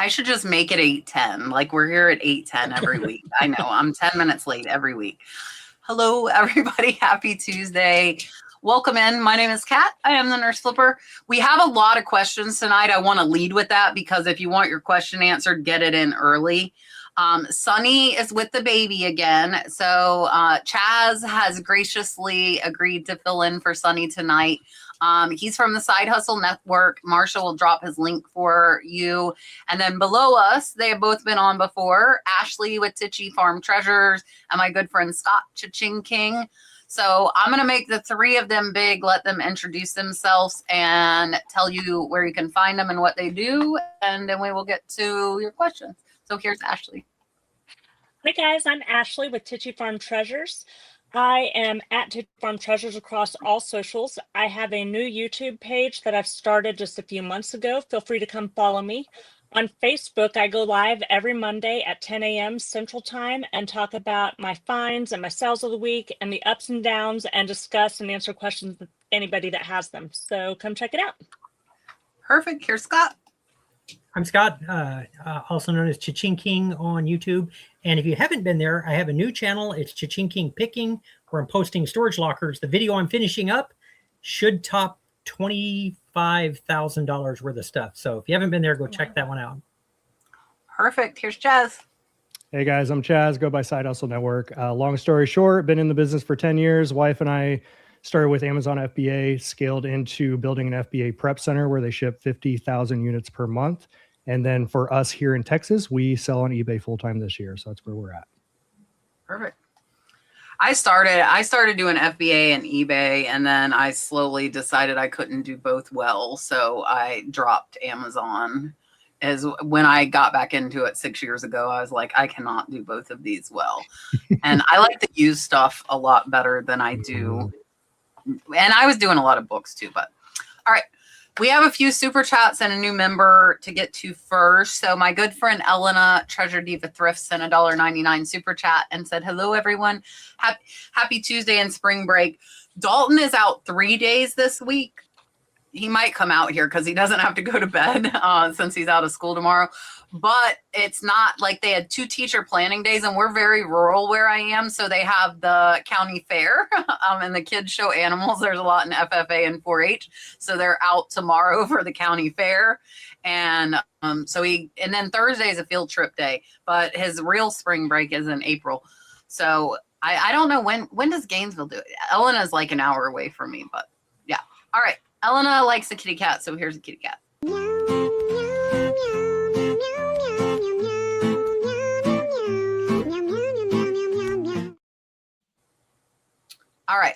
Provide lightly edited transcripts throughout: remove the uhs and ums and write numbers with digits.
I should just make it 8:10. Like we're here at 8:10 every week. I know I'm 10 minutes late every week. Hello, everybody. Happy Tuesday. Welcome in. My name is Kat. I am the Nurse Flipper. We have a lot of questions tonight. I want to lead with that because if you want your question answered, get it in early. Sunny is with the baby again. So Chaz has graciously agreed to fill in for Sunny tonight. He's from the Side Hustle Network. Marsha will drop his link for you. And then below us, they have both been on before. Ashley with Titchy Farm Treasures and my good friend Scot, Chachingking. So I'm going to make the three of them big, let them introduce themselves and tell you where you can find them and what they do. And then we will get to your questions. So here's Ashley. Hi guys, I'm Ashley with Titchy Farm Treasures. I am at Titchy Farm Treasures across all socials. I have a new YouTube page that I've started just a few months ago. Feel free to come follow me. On Facebook, I go live every Monday at 10 a.m. Central Time and talk about my finds and my sales of the week and the ups and downs and discuss and answer questions with anybody that has them. So come check it out. Perfect. Here's Scott. I'm Scott, also known as Chachingking on YouTube. And if you haven't been there, I have a new channel. It's Chachingking Picking, where I'm posting storage lockers. The video I'm finishing up should top $25,000 worth of stuff. So if you haven't been there, go check that one out. Perfect. Here's Chaz. Hey guys, I'm Chaz, go by Side Hustle Network. Long story short, been in the business for 10 years. Wife and I started with Amazon FBA, scaled into building an FBA prep center where they ship 50,000 units per month. And then for us here in Texas, we sell on eBay full-time this year. So that's where we're at. Perfect. I started doing FBA and eBay, and then I slowly decided I couldn't do both well. So I dropped Amazon. As when I got back into it 6 years ago, I was like, I cannot do both of these well. And I like to use stuff a lot better than I do. And I was doing a lot of books too, but all right. We have a few super chats and a new member to get to first. So my good friend Elena, Treasure Diva Thrift, sent a $1.99 super chat and said, hello, everyone. Happy Tuesday and spring break. Dalton is out 3 days this week. He might come out here because he doesn't have to go to bed since he's out of school tomorrow. But it's not like they had 2 teacher planning days, and we're very rural where I am. So they have the county fair and the kids show animals. There's a lot in FFA and 4-H. So they're out tomorrow for the county fair. And and then Thursday is a field trip day, but his real spring break is in April. So I don't know when does Gainesville do it? Elena's like an hour away from me, but yeah. All right. Elena likes a kitty cat. So here's a kitty cat. All right.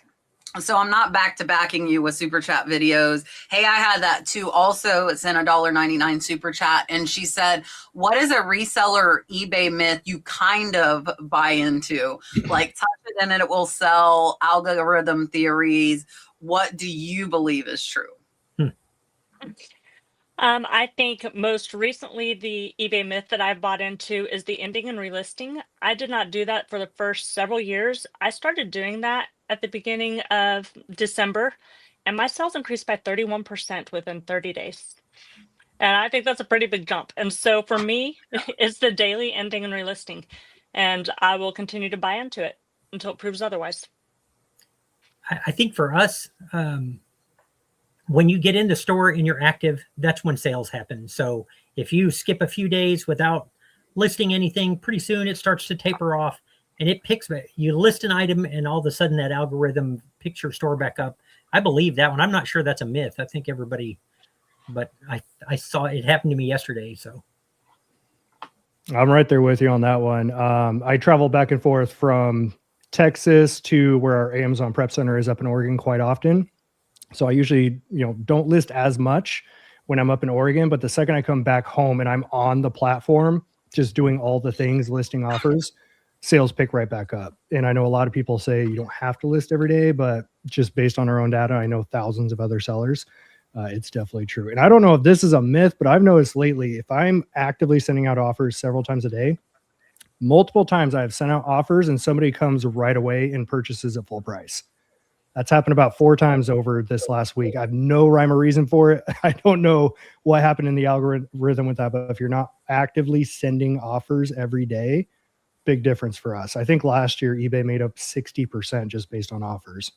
So I'm not back to backing you with super chat videos. Hey, I had that too. Also, it's in a $1.99 super chat. And she said, what is a reseller eBay myth you kind of buy into? Like touch it and it will sell, algorithm theories. What do you believe is true? I think most recently the eBay myth that I've bought into is the ending and relisting. I did not do that for the first several years. I started doing that at the beginning of December, and my sales increased by 31% within 30 days. And I think that's a pretty big jump. And so for me, it's the daily ending and relisting. And I will continue to buy into it until it proves otherwise. I think for us, when you get in the store and you're active, that's when sales happen. So if you skip a few days without listing anything, pretty soon it starts to taper off and it picks. You list an item and all of a sudden that algorithm picks your store back up. I believe that one. I'm not sure that's a myth. I think everybody, but I saw it happen to me yesterday. So I'm right there with you on that one. I travel back and forth from Texas to where our Amazon Prep Center is up in Oregon quite often. So I usually, don't list as much when I'm up in Oregon, but the second I come back home and I'm on the platform, just doing all the things, listing offers, sales pick right back up. And I know a lot of people say you don't have to list every day, but just based on our own data, I know thousands of other sellers. It's definitely true. And I don't know if this is a myth, but I've noticed lately, if I'm actively sending out offers several times a day, multiple times I've sent out offers and somebody comes right away and purchases at full price. That's happened about 4 times over this last week. I have no rhyme or reason for it. I don't know what happened in the algorithm with that, but if you're not actively sending offers every day, big difference for us. I think last year eBay made up 60% just based on offers.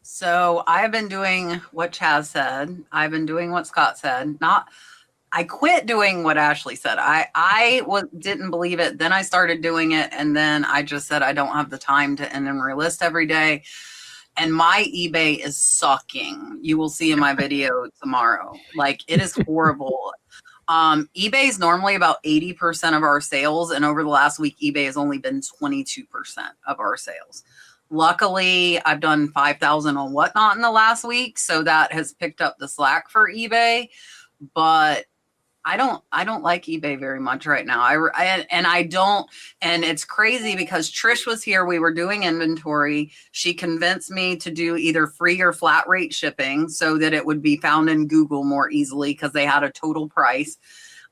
So I've been doing what Chaz said. I've been doing what Scott said. I quit doing what Ashley said. I didn't believe it. Then I started doing it. And then I just said, I don't have the time to end and relist every day. And my eBay is sucking. You will see in my video tomorrow. Like, it is horrible. eBay is normally about 80% of our sales. And over the last week, eBay has only been 22% of our sales. Luckily, I've done 5,000 on Whatnot in the last week. So that has picked up the slack for eBay. But I don't like eBay very much right now. And it's crazy because Trish was here. We were doing inventory. She convinced me to do either free or flat rate shipping so that it would be found in Google more easily because they had a total price.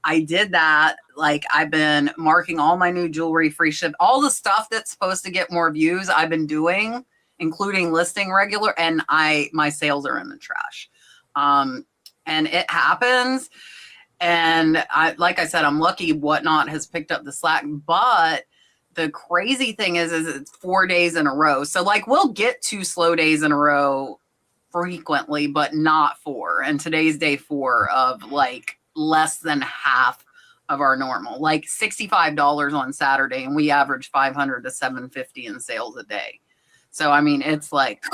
I did that. Like, I've been marking all my new jewelry free ship, all the stuff that's supposed to get more views I've been doing, including listing regular, and my sales are in the trash. And it happens. And like I said, I'm lucky Whatnot has picked up the slack. But the crazy thing is it's 4 days in a row. So like, we'll get 2 slow days in a row frequently, but not 4. And today's day 4 of like less than half of our normal, like $65 on Saturday. And we average 500 to 750 in sales a day. So, I mean, it's like,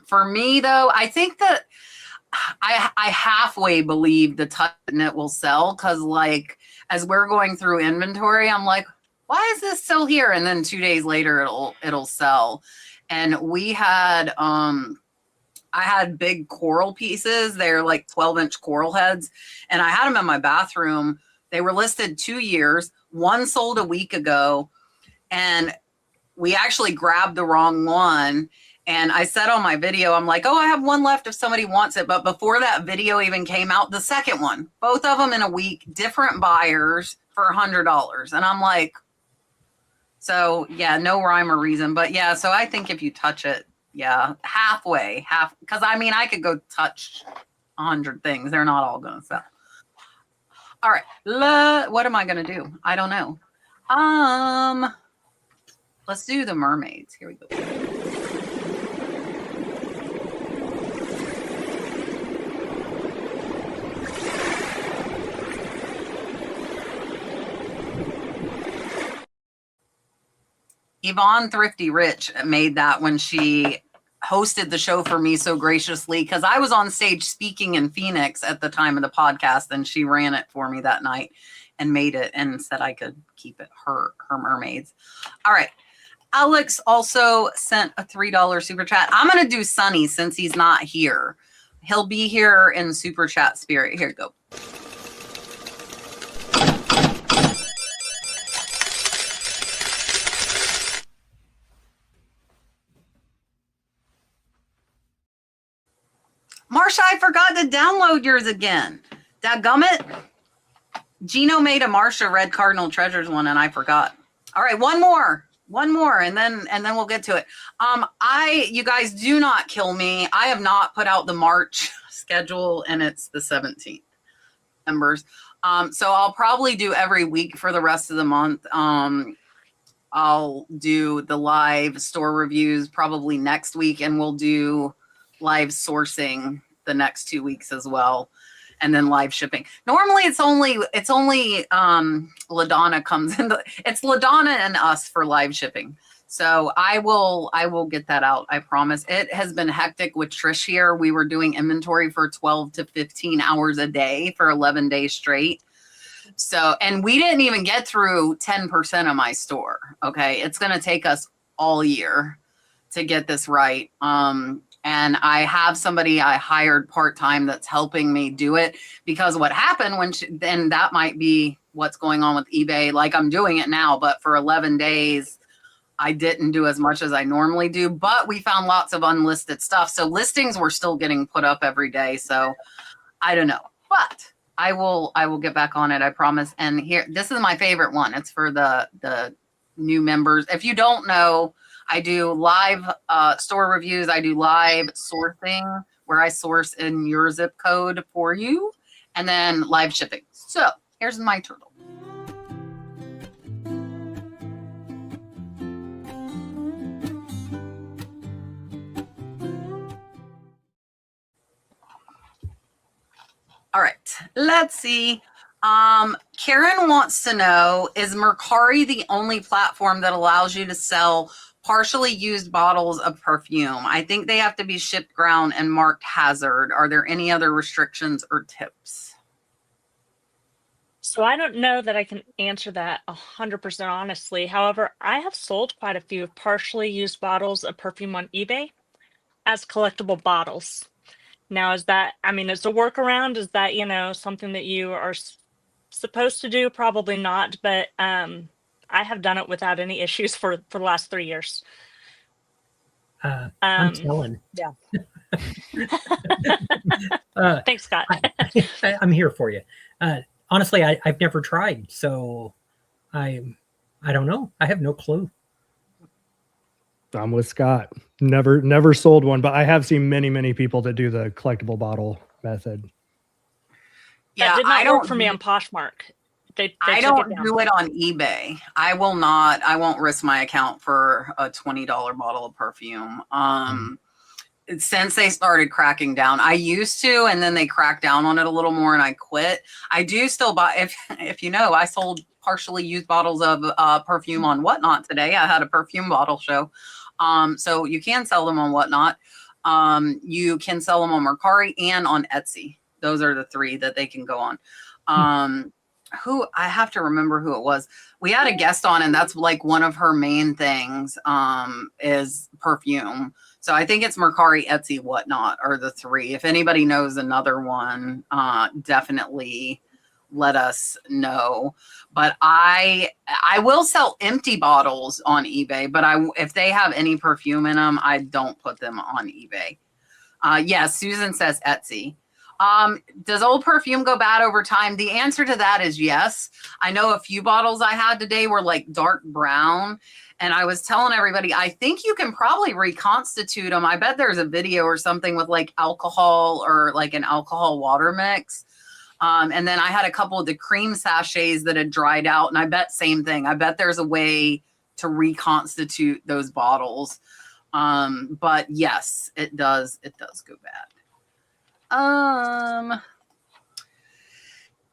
for me though, I think that I halfway believe the touch knit will sell because, like, as we're going through inventory, I'm like, why is this still here? And then 2 days later, it'll sell. And we had I had big coral pieces. They're like 12-inch coral heads, and I had them in my bathroom. They were listed 2 years. One sold a week ago, and we actually grabbed the wrong one. And I said on my video, I'm like, oh, I have one left if somebody wants it. But before that video even came out, the second one, both of them in a week, different buyers for $100. And I'm like, so yeah, no rhyme or reason. But yeah, so I think if you touch it, yeah, because I mean, I could go touch 100 things. They're not all going to sell. All right. What am I going to do? I don't know. Let's do the mermaids. Here we go. Yvonne Thrifty Rich made that when she hosted the show for me so graciously, because I was on stage speaking in Phoenix at the time of the podcast, and she ran it for me that night and made it and said I could keep it, her mermaids. All right. Alex also sent a $3 super chat. I'm going to do Sunny since he's not here. He'll be here in super chat spirit. Here you go. Marsha, I forgot to download yours again. Dadgummit. Gino made a Marsha Red Cardinal Treasures one, and I forgot. All right, one more, and then we'll get to it. You guys do not kill me. I have not put out the March schedule, and it's the 17th. Members. So I'll probably do every week for the rest of the month. I'll do the live store reviews probably next week, and we'll do live sourcing the next 2 weeks as well, and then live shipping. Normally it's only LaDonna comes in. It's LaDonna and us for live shipping. So I will get that out. I promise. It has been hectic with Trish here. We were doing inventory for 12 to 15 hours a day for 11 days straight. So, and we didn't even get through 10% of my store. Okay. It's going to take us all year to get this right. And I have somebody I hired part-time that's helping me do it, because what happened then that might be what's going on with eBay. Like, I'm doing it now, but for 11 days, I didn't do as much as I normally do, but we found lots of unlisted stuff. So listings were still getting put up every day. So I don't know, but I will get back on it. I promise. And here, this is my favorite one. It's for the new members. If you don't know, I do live store reviews. I do live sourcing where I source in your zip code for you, and then live shipping. So here's my turtle. All right, let's see. Karen wants to know, is Mercari the only platform that allows you to sell partially used bottles of perfume? I think they have to be shipped ground and marked hazard. Are there any other restrictions or tips? So I don't know that I can answer that 100% honestly. However, I have sold quite a few partially used bottles of perfume on eBay as collectible bottles. Now, is that, I mean, is a workaround? Is that, something that you are supposed to do? Probably not, but I have done it without any issues for the last 3 years. I'm selling. Yeah. Thanks, Scott. I'm here for you. Honestly, I've never tried, so I don't know. I have no clue. I'm with Scott. Never sold one, but I have seen many people that do the collectible bottle method. That did not work for me on Poshmark. I don't do it on eBay. I won't risk my account for a $20 bottle of perfume. Since they started cracking down, I used to, and then they cracked down on it a little more and I quit. I do still buy, if you know, I sold partially used bottles of perfume on Whatnot today. I had a perfume bottle show. So you can sell them on Whatnot. You can sell them on Mercari and on Etsy. Those are the three that they can go on. Who I have to remember who it was. We had a guest on, and that's like one of her main things is perfume. So I think it's Mercari, Etsy, Whatnot are the three. If anybody knows another one, definitely let us know. But I will sell empty bottles on eBay, but if they have any perfume in them, I don't put them on eBay. Yes, Susan says Etsy. Does old perfume go bad over time? The answer to that is yes. I know a few bottles I had today were like dark brown, and I was telling everybody, I think you can probably reconstitute them. I bet there's a video or something with like alcohol or like an alcohol water mix. And then I had a couple of the cream sachets that had dried out, and I bet same thing. I bet there's a way to reconstitute those bottles. But yes, it does go bad.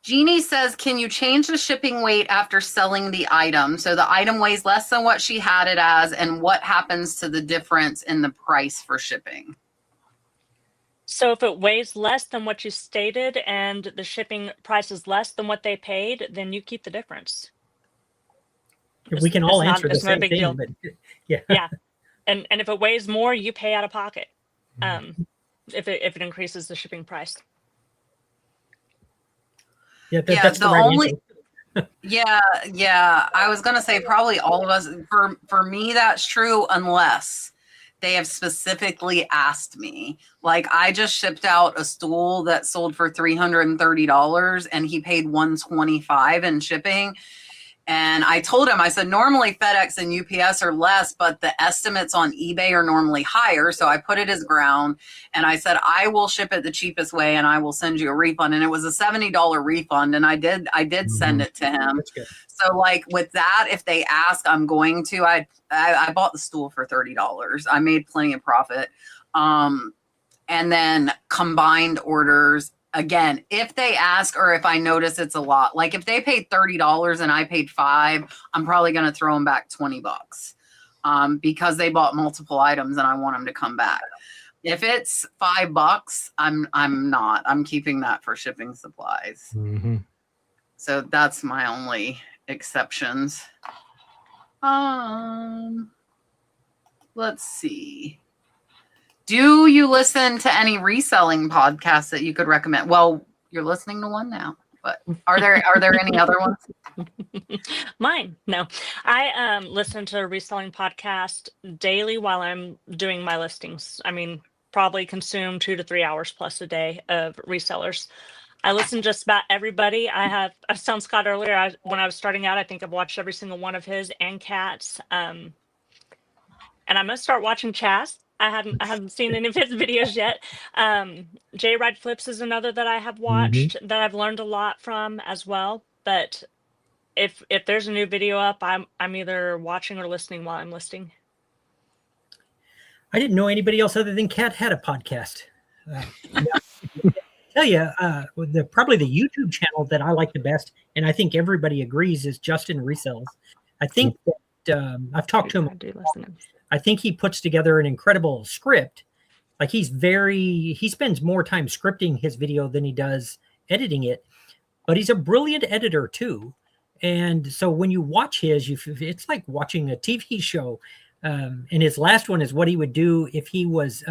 Jeannie says, can you change the shipping weight after selling the item? So the item weighs less than what she had it as, and what happens to the difference in the price for shipping? So if it weighs less than what you stated and the shipping price is less than what they paid, then you keep the difference. We can all answer the same thing, but yeah. Yeah. And if it weighs more, you pay out of pocket. If it increases the shipping price. Yeah, that's the right answer. Yeah. I was gonna say probably all of us. For me, that's true unless they have specifically asked me. Like I just shipped out a stool that sold for $330, and he paid $125 in shipping. And I told him, I said, normally FedEx and UPS are less, but the estimates on eBay are normally higher. So I put it as ground, and I said, I will ship it the cheapest way, and I will send you a refund. And it was a $70 refund. And I did send it to him. So like with that, if they ask, I'm going to, I bought the stool for $30. I made plenty of profit. And then combined orders, again, if they ask or if I notice it's a lot, like if they paid $30 and I paid $5, I'm probably going to throw them back $20 because they bought multiple items and I want them to come back. If it's $5, I'm keeping that for shipping supplies. Mm-hmm. So that's my only exceptions. Let's see. Do you listen to any reselling podcasts that you could recommend? Well, you're listening to one now, but are there any other ones? Mine? No. I listen to a reselling podcast daily while I'm doing my listings. I mean, probably consume 2 to 3 hours plus a day of resellers. I listen to just about everybody. I was telling Scott earlier, when I was starting out, I think I've watched every single one of his and Kat's. And And I'm gonna start watching Chaz. I haven't seen any of his videos yet. J Ride Flips is another that I have watched that I've learned a lot from as well. But if there's a new video up, I'm either watching or listening while I'm listening. I didn't know anybody else other than Kat had a podcast. Tell you, probably the YouTube channel that I like the best, and I think everybody agrees, is Justin Resells. I think that I've talked to him. I do listen. I think he puts together an incredible script. Like he spends more time scripting his video than he does editing it, but he's a brilliant editor too. And so when you watch his, it's like watching a TV show. And his last one is what he would do if he was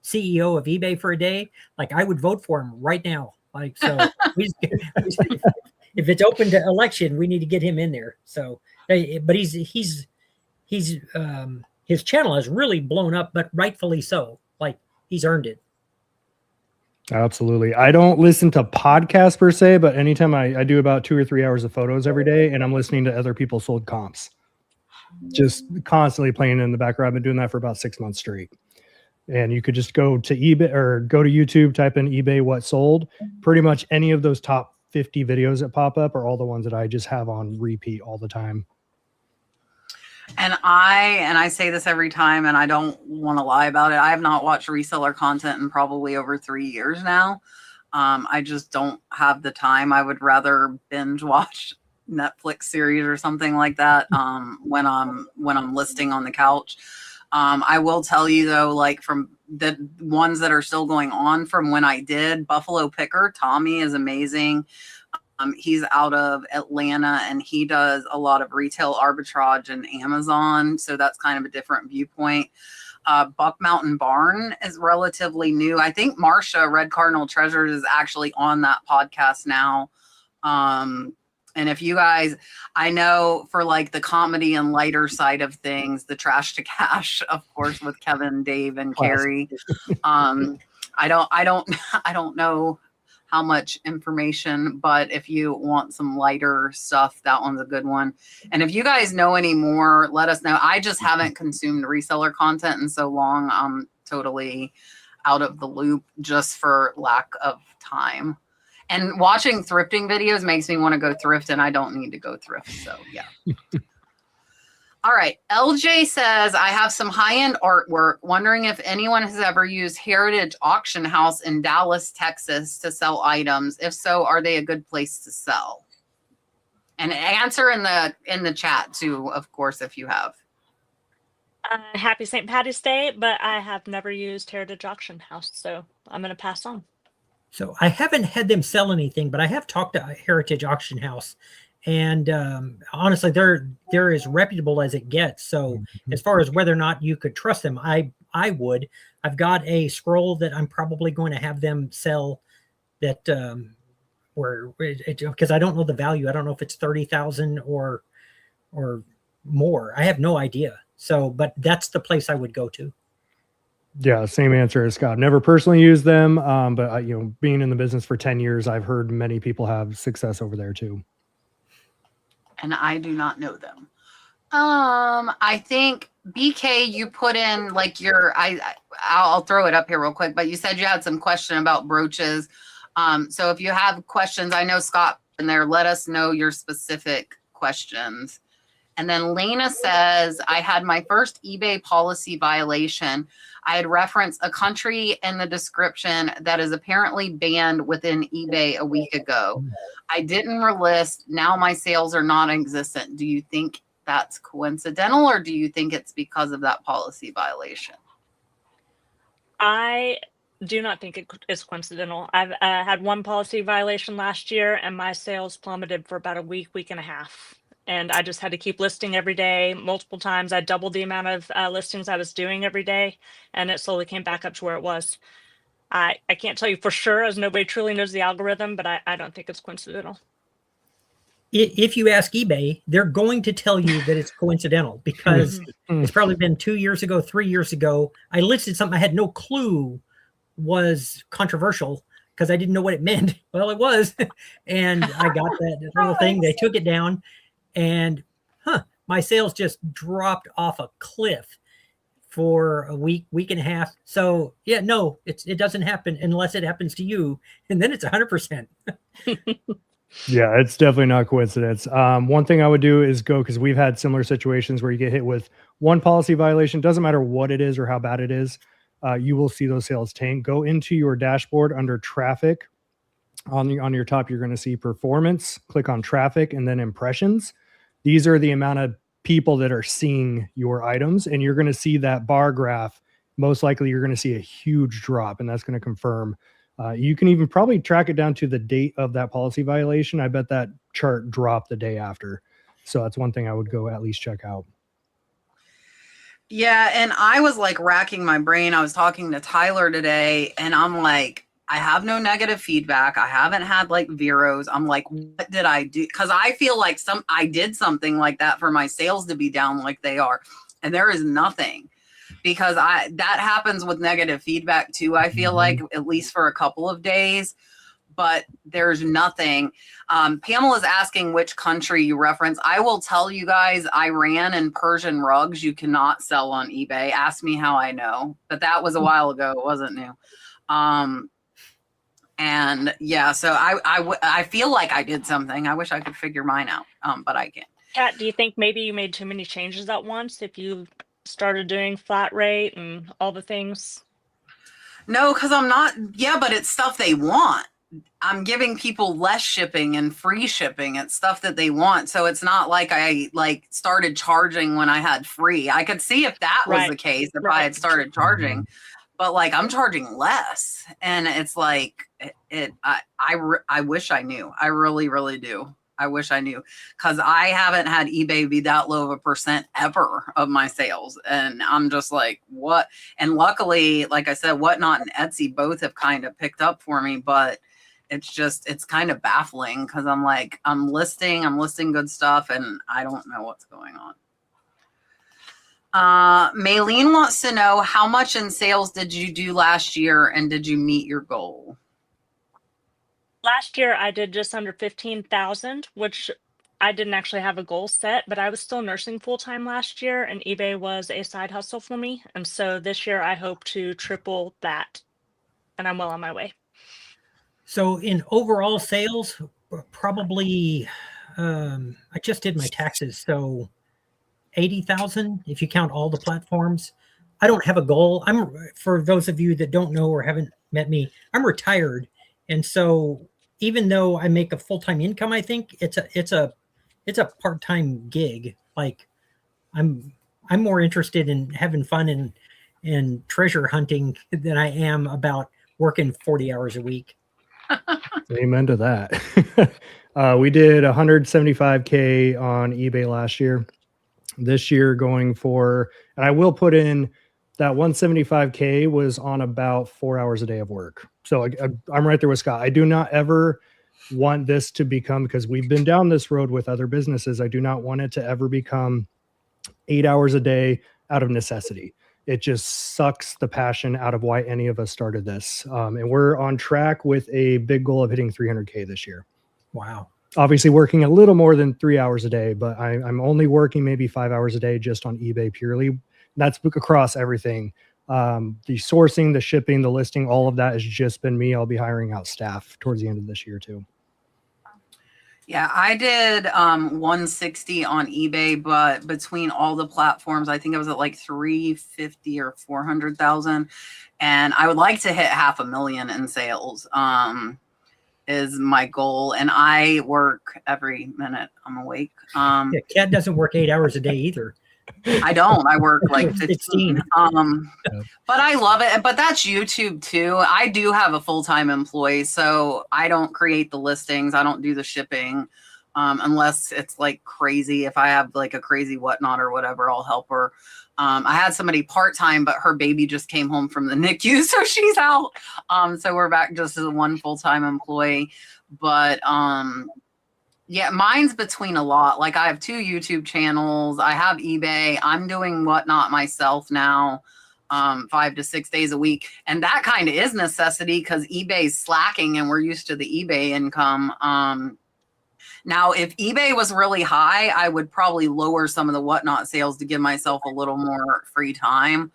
CEO of eBay for a day. Like, I would vote for him right now. Like, so if it's open to election, we need to get him in there. So, but his channel has really blown up, but rightfully so. Like, he's earned it. Absolutely. I don't listen to podcasts per se, but anytime I do about 2 or 3 hours of photos every day, and I'm listening to other people sold comps, just constantly playing in the background. I've been doing that for about 6 months straight. And you could just go to eBay or go to YouTube, type in eBay what sold. Pretty much any of those top 50 videos that pop up are all the ones that I just have on repeat all the time. And I say this every time, and I don't want to lie about it. I have not watched reseller content in probably over 3 years now. I just don't have the time. I would rather binge watch Netflix series or something like that when I'm listing on the couch. I will tell you though, like from the ones that are still going on from when I did, Buffalo Picker, Tommy is amazing. He's out of Atlanta and he does a lot of retail arbitrage and Amazon. So that's kind of a different viewpoint. Buck Mountain Barn is relatively new. I think Marsha, Red Cardinal Treasures, is actually on that podcast now. And if you guys, I know for like the comedy and lighter side of things, the Trash to Cash, of course, with Kevin, Dave, and Carrie. I don't know how much information, but if you want some lighter stuff, that one's a good one. And if you guys know any more, let us know. I just haven't consumed reseller content in so long. I'm totally out of the loop just for lack of time. And watching thrifting videos makes me want to go thrift, and I don't need to go thrift. So, yeah. All right. LJ says, I have some high-end artwork. Wondering if anyone has ever used Heritage Auction House in Dallas, Texas to sell items. If so, are they a good place to sell? And answer in the chat, too, of course, if you have. Happy St. Patty's Day, but I have never used Heritage Auction House, so I'm going to pass on. So I haven't had them sell anything, but I have talked to Heritage Auction House, and honestly, they're as reputable as it gets. So as far as whether or not you could trust them, I would. I've got a scroll that I'm probably going to have them sell. That because I don't know the value. I don't know if it's 30,000 or more. I have no idea. So, but that's the place I would go to. Yeah, same answer as Scott. Never personally used them, but being in the business for 10 years, I've heard many people have success over there too. And I do not know them. I think BK, you put in like I'll throw it up here real quick, but you said you had some question about brooches. So if you have questions, I know Scott in there, let us know your specific questions. And then Lena says, I had my first eBay policy violation. I had referenced a country in the description that is apparently banned within eBay a week ago. I didn't relist. Now my sales are non-existent. Do you think that's coincidental, or do you think it's because of that policy violation? I do not think it is coincidental. I've had one policy violation last year, and my sales plummeted for about a week and a half. And I just had to keep listing every day, multiple times. I doubled the amount of listings I was doing every day, and it slowly came back up to where it was. I can't tell you for sure, as nobody truly knows the algorithm, but I don't think it's coincidental. If you ask eBay, they're going to tell you that it's coincidental, because it's probably been 2 years ago, 3 years ago. I listed something I had no clue was controversial because I didn't know what it meant. Well, it was. And I got that little thing. They took it down. And my sales just dropped off a cliff for a week, week and a half. So yeah, no, it doesn't happen unless it happens to you. And then it's 100%. Yeah, it's definitely not coincidence. One thing I would do is go, because we've had similar situations where you get hit with one policy violation. Doesn't matter what it is or how bad it is. You will see those sales tank. Go into your dashboard under traffic. On your top, you're going to see performance. Click on traffic and then impressions. These are the amount of people that are seeing your items, and you're going to see that bar graph. Most likely, you're going to see a huge drop, and that's going to confirm. You can even probably track it down to the date of that policy violation. I bet that chart dropped the day after. So that's one thing I would go at least check out. Yeah, and I was like racking my brain. I was talking to Tyler today, and I'm like, I have no negative feedback. I haven't had like Veros. I'm like, what did I do? Because I feel like I did something like that for my sales to be down like they are, and there is nothing. Because that happens with negative feedback too. I feel like at least for a couple of days, but there's nothing. Pamela's asking which country you reference. I will tell you guys, Iran and Persian rugs you cannot sell on eBay. Ask me how I know, but that was a while ago. It wasn't new. And yeah, so I feel like I did something. I wish I could figure mine out, but I can't. Kat, do you think maybe you made too many changes at once if you started doing flat rate and all the things? No, because I'm not. Yeah, but it's stuff they want. I'm giving people less shipping and free shipping. It's stuff that they want. So it's not like I like started charging when I had free. I could see if that was the case, if I had started charging, but like I'm charging less. And it's like, I wish I knew. I really, really do. I wish I knew, because I haven't had eBay be that low of a percent ever of my sales. And I'm just like, what? And luckily, like I said, Whatnot and Etsy both have kind of picked up for me, but it's kind of baffling, because I'm like, I'm listing good stuff and I don't know what's going on. Maylene wants to know, how much in sales did you do last year, and did you meet your goal? Last year, I did just under 15,000, which I didn't actually have a goal set, but I was still nursing full-time last year, and eBay was a side hustle for me. And so this year, I hope to triple that, and I'm well on my way. So in overall sales, probably, I just did my taxes, so 80,000 if you count all the platforms. I don't have a goal. For those of you that don't know or haven't met me, I'm retired, and so even though I make a full-time income, I think it's a part-time gig. Like I'm more interested in having fun and treasure hunting than I am about working 40 hours a week. Amen to that. We did 175K on eBay last year. This year going for, and I will put in that 175K was on about 4 hours a day of work. So I'm right there with Scott. I do not ever want this to become, because we've been down this road with other businesses, I do not want it to ever become 8 hours a day out of necessity. It just sucks the passion out of why any of us started this. And we're on track with a big goal of hitting 300K this year. Wow. Obviously working a little more than 3 hours a day, but I'm only working maybe 5 hours a day just on eBay purely. That's across everything. The sourcing, the shipping, the listing, all of that has just been me. I'll be hiring out staff towards the end of this year too. Yeah, I did 160 on eBay, but between all the platforms, I think I was at like 350 or 400,000. And I would like to hit 500,000 in sales, is my goal. And I work every minute I'm awake. Yeah, Kat doesn't work 8 hours a day either. I don't. I work like 15. But I love it. But that's YouTube too. I do have a full-time employee, so I don't create the listings. I don't do the shipping, unless it's like crazy. If I have like a crazy Whatnot or whatever, I'll help her. I had somebody part-time, but her baby just came home from the NICU, so she's out. So we're back just as one full-time employee. But yeah, mine's between a lot. Like I have 2 YouTube channels. I have eBay. I'm doing Whatnot myself now, 5 to 6 days a week. And that kind of is necessity, because eBay's slacking and we're used to the eBay income. Now, if eBay was really high, I would probably lower some of the whatnot sales to give myself a little more free time.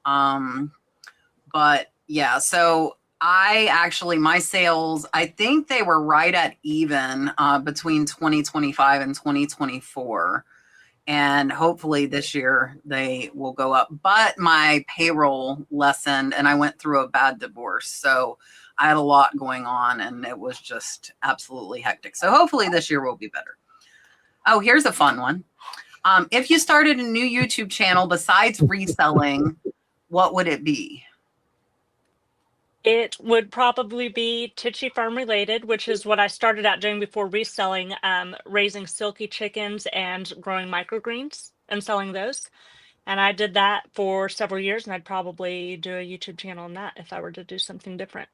But yeah, so my sales, I think they were right at even between 2025 and 2024. And hopefully this year they will go up. But my payroll lessened and I went through a bad divorce. So I had a lot going on and it was just absolutely hectic. So hopefully this year will be better. Oh, here's a fun one. If you started a new YouTube channel besides reselling, what would it be? It would probably be Titchy Farm related, which is what I started out doing before reselling, raising silky chickens and growing microgreens and selling those. And I did that for several years, and I'd probably do a YouTube channel on that if I were to do something different.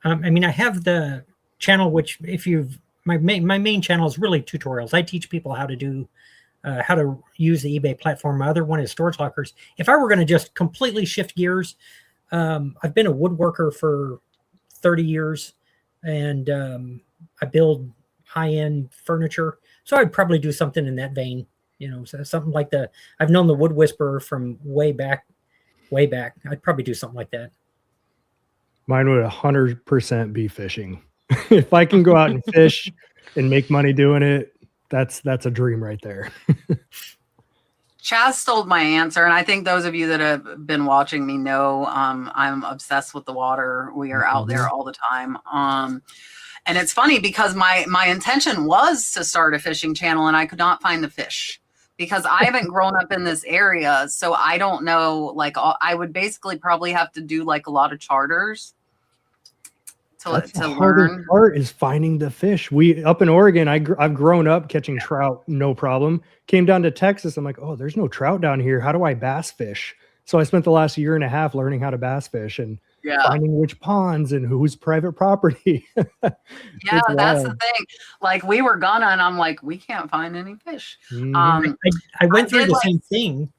I mean, I have the channel, which my main channel is really tutorials. I teach people how to do, how to use the eBay platform. My other one is storage lockers. If I were going to just completely shift gears, I've been a woodworker for 30 years and I build high-end furniture. So I'd probably do something in that vein, so something like I've known the Wood Whisperer from way back. I'd probably do something like that. Mine would 100% be fishing. If I can go out and fish and make money doing it, that's a dream right there. Chaz stole my answer, and I think those of you that have been watching me know I'm obsessed with the water. We are out there all the time. And it's funny because my intention was to start a fishing channel, and I could not find the fish because I haven't grown up in this area. So I don't know, I would basically probably have to do a lot of charters to learn. Part is finding the fish. We up in Oregon, I've grown up catching trout, no problem. Came down to Texas, I'm like, oh, there's no trout down here. How do I bass fish? So I spent the last year and a half learning how to bass fish and finding which ponds and whose private property. Yeah, that's the thing. We were gonna, and I'm like, we can't find any fish. I went through the same thing.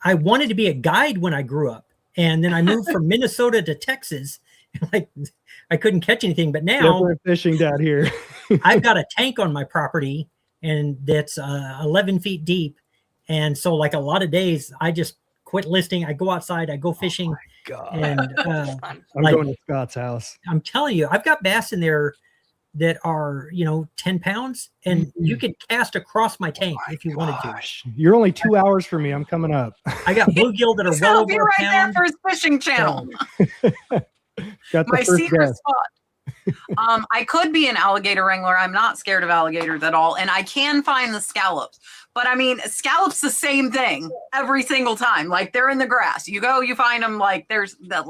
I wanted to be a guide when I grew up, and then I moved from Minnesota to Texas. I couldn't catch anything, but now we're fishing down here. I've got a tank on my property, and that's 11 feet deep. And so, a lot of days, I just quit listing. I go outside, I go fishing. Oh my God. And I'm going to Scott's house. I'm telling you, I've got bass in there that are 10 pounds, and you could cast across my tank if you wanted to. You're only 2 hours from me. I'm coming up. I got bluegill that are well over right a pound. there for his fishing channel. Got my secret spot. I could be an alligator wrangler. I'm not scared of alligators at all, and I can find the scallops. But I mean, scallops the same thing every single time. They're in the grass. You go, you find them. There's that.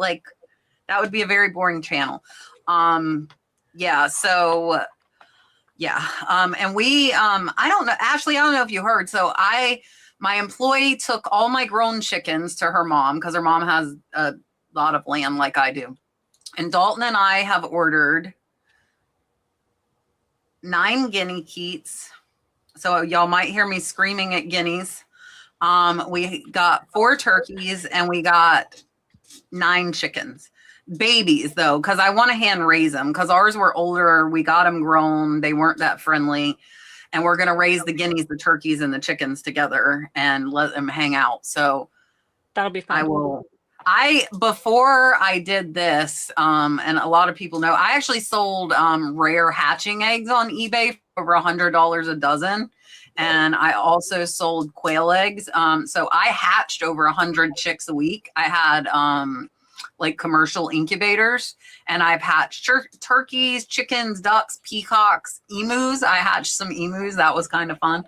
That would be a very boring channel. Yeah. So yeah. And we. I don't know, Ashley. I don't know if you heard. So my employee took all my grown chickens to her mom because her mom has a lot of land like I do. And Dalton and I have ordered 9 guinea keats. So y'all might hear me screaming at guineas. We got 4 turkeys and we got 9 chickens. Babies, though, because I want to hand raise them because ours were older. We got them grown. They weren't that friendly. And we're going to raise the guineas, the turkeys, and the chickens together and let them hang out. So that'll be fun. Before I did this, and a lot of people know, I actually sold rare hatching eggs on eBay for over $100 a dozen. And I also sold quail eggs. So I hatched over 100 chicks a week. I had commercial incubators, and I've hatched turkeys, chickens, ducks, peacocks, emus. I hatched some emus. That was kind of fun.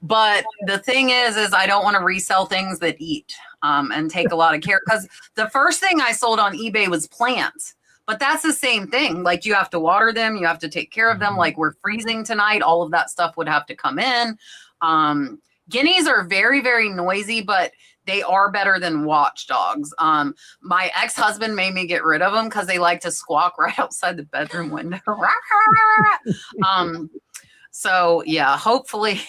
But the thing is I don't want to resell things that eat and take a lot of care, because the first thing I sold on eBay was plants, but that's the same thing. You have to water them, you have to take care of them. We're freezing tonight, all of that stuff would have to come in. Guineas are very, very noisy, but they are better than watchdogs. My ex-husband made me get rid of them because they like to squawk right outside the bedroom window. So yeah, hopefully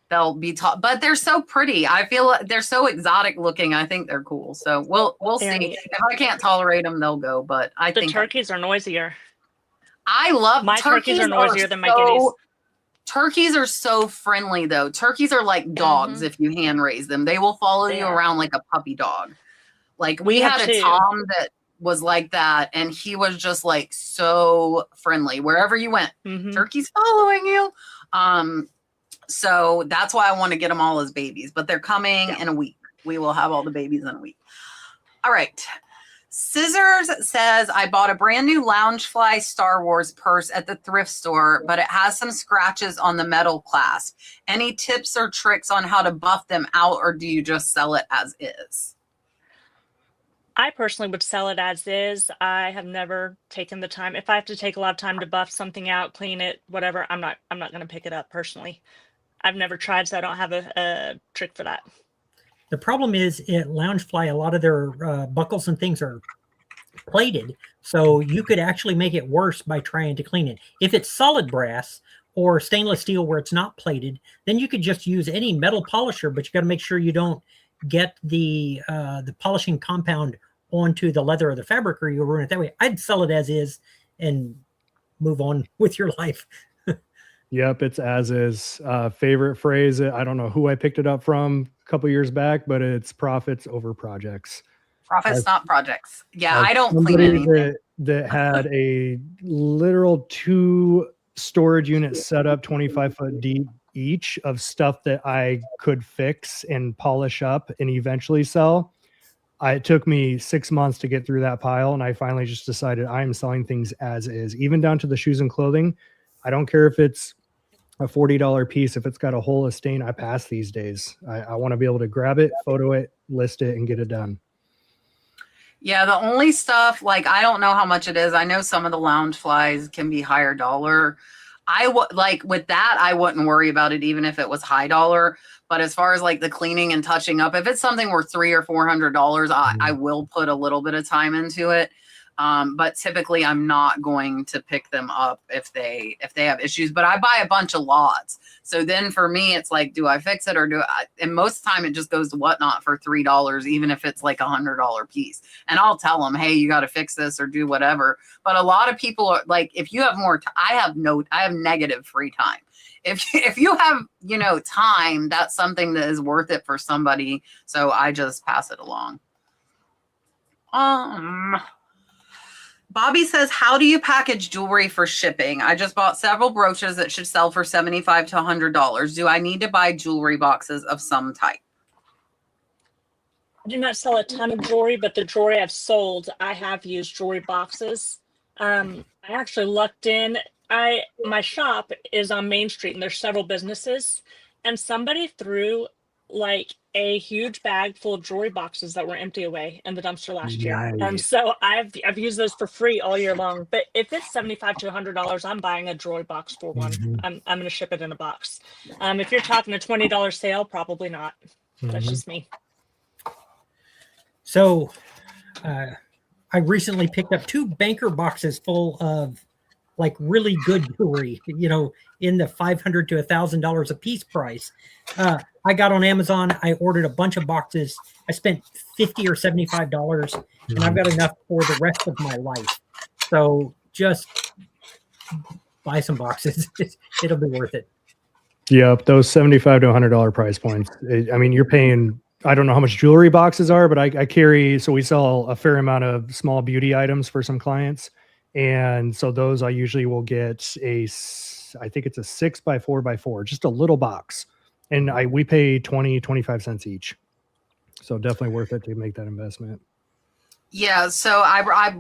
they'll be taught, but they're so pretty. I feel they're so exotic looking. I think they're cool. So we'll see. If I can't tolerate them, they'll go, but I think the turkeys are noisier. I love My turkeys are noisier than my guineas. Turkeys are so friendly though. Turkeys are like dogs if you hand raise them. They will follow you around like a puppy dog. Like we had a Tom that was like that, and he was just like so friendly. Wherever you went, turkey's following you. So that's why I want to get them all as babies, but they're coming in a week. We will have all the babies in a week. All right. Scissors says, I bought a brand new Loungefly Star Wars purse at the thrift store, but it has some scratches on the metal clasp. Any tips or tricks on how to buff them out, or do you just sell it as is? I personally would sell it as is. I have never taken the time. If I have to take a lot of time to buff something out, clean it, whatever, I'm not going to pick it up personally. I've never tried, so I don't have a trick for that. The problem is at Loungefly, a lot of their buckles and things are plated. So you could actually make it worse by trying to clean it. If it's solid brass or stainless steel where it's not plated, then you could just use any metal polisher, but you got to make sure you don't get the polishing compound onto the leather or the fabric, or you'll ruin it that way. I'd sell it as is and move on with your life. Yep, it's as is. Favorite phrase, I don't know who I picked it up from a couple years back, but it's profits over projects. Profits, not projects. Yeah, I don't clean anything. That had a literal 2 storage units set up 25 foot deep each of stuff that I could fix and polish up and eventually sell. It took me 6 months to get through that pile, and I finally just decided I am selling things as is, even down to the shoes and clothing. I don't care if it's a $40 piece. If it's got a hole, a stain, I pass these days. I want to be able to grab it, photo it, list it, and get it done. Yeah, the only stuff, like, I don't know how much it is. I know some of the Loungeflies can be higher dollar. Like with that, I wouldn't worry about it even if it was high dollar. But as far as like the cleaning and touching up, if it's something worth $300 or $400, I will put a little bit of time into it. But typically I'm not going to pick them up if they have issues, but I buy a bunch of lots. So then for me, it's like, do I fix it or and most of the time it just goes to Whatnot for $3, even if it's like $100 piece. And I'll tell them, hey, you got to fix this or do whatever. But a lot of people are like, if you have more, I have negative free time. If you have, time, that's something that is worth it for somebody. So I just pass it along. Bobby says, how do you package jewelry for shipping? I just bought several brooches that should sell for $75 to $100. Do I need to buy jewelry boxes of some type? I do not sell a ton of jewelry, but the jewelry I've sold, I have used jewelry boxes. I actually lucked in. My shop is on Main Street, and there's several businesses, and somebody threw like a huge bag full of jewelry boxes that were empty away in the dumpster last year. So I've used those for free all year long. But if it's $75 to $100, I'm buying a jewelry box for one. I'm going to ship it in a box. If you're talking a $20 sale, probably not. That's just me. So I recently picked up 2 banker boxes full of like really good jewelry, in the $500 to $1,000 a piece price. I got on Amazon. I ordered a bunch of boxes. I spent $50 or $75, and I've got enough for the rest of my life. So just buy some boxes. It'll be worth it. Yep, those $75 to $100 price points. I mean, you're paying. I don't know how much jewelry boxes are, but I carry. So we sell a fair amount of small beauty items for some clients. And so those I usually will get I think it's a 6x4x4, just a little box. And we pay 25 cents each. So definitely worth it to make that investment. Yeah. So I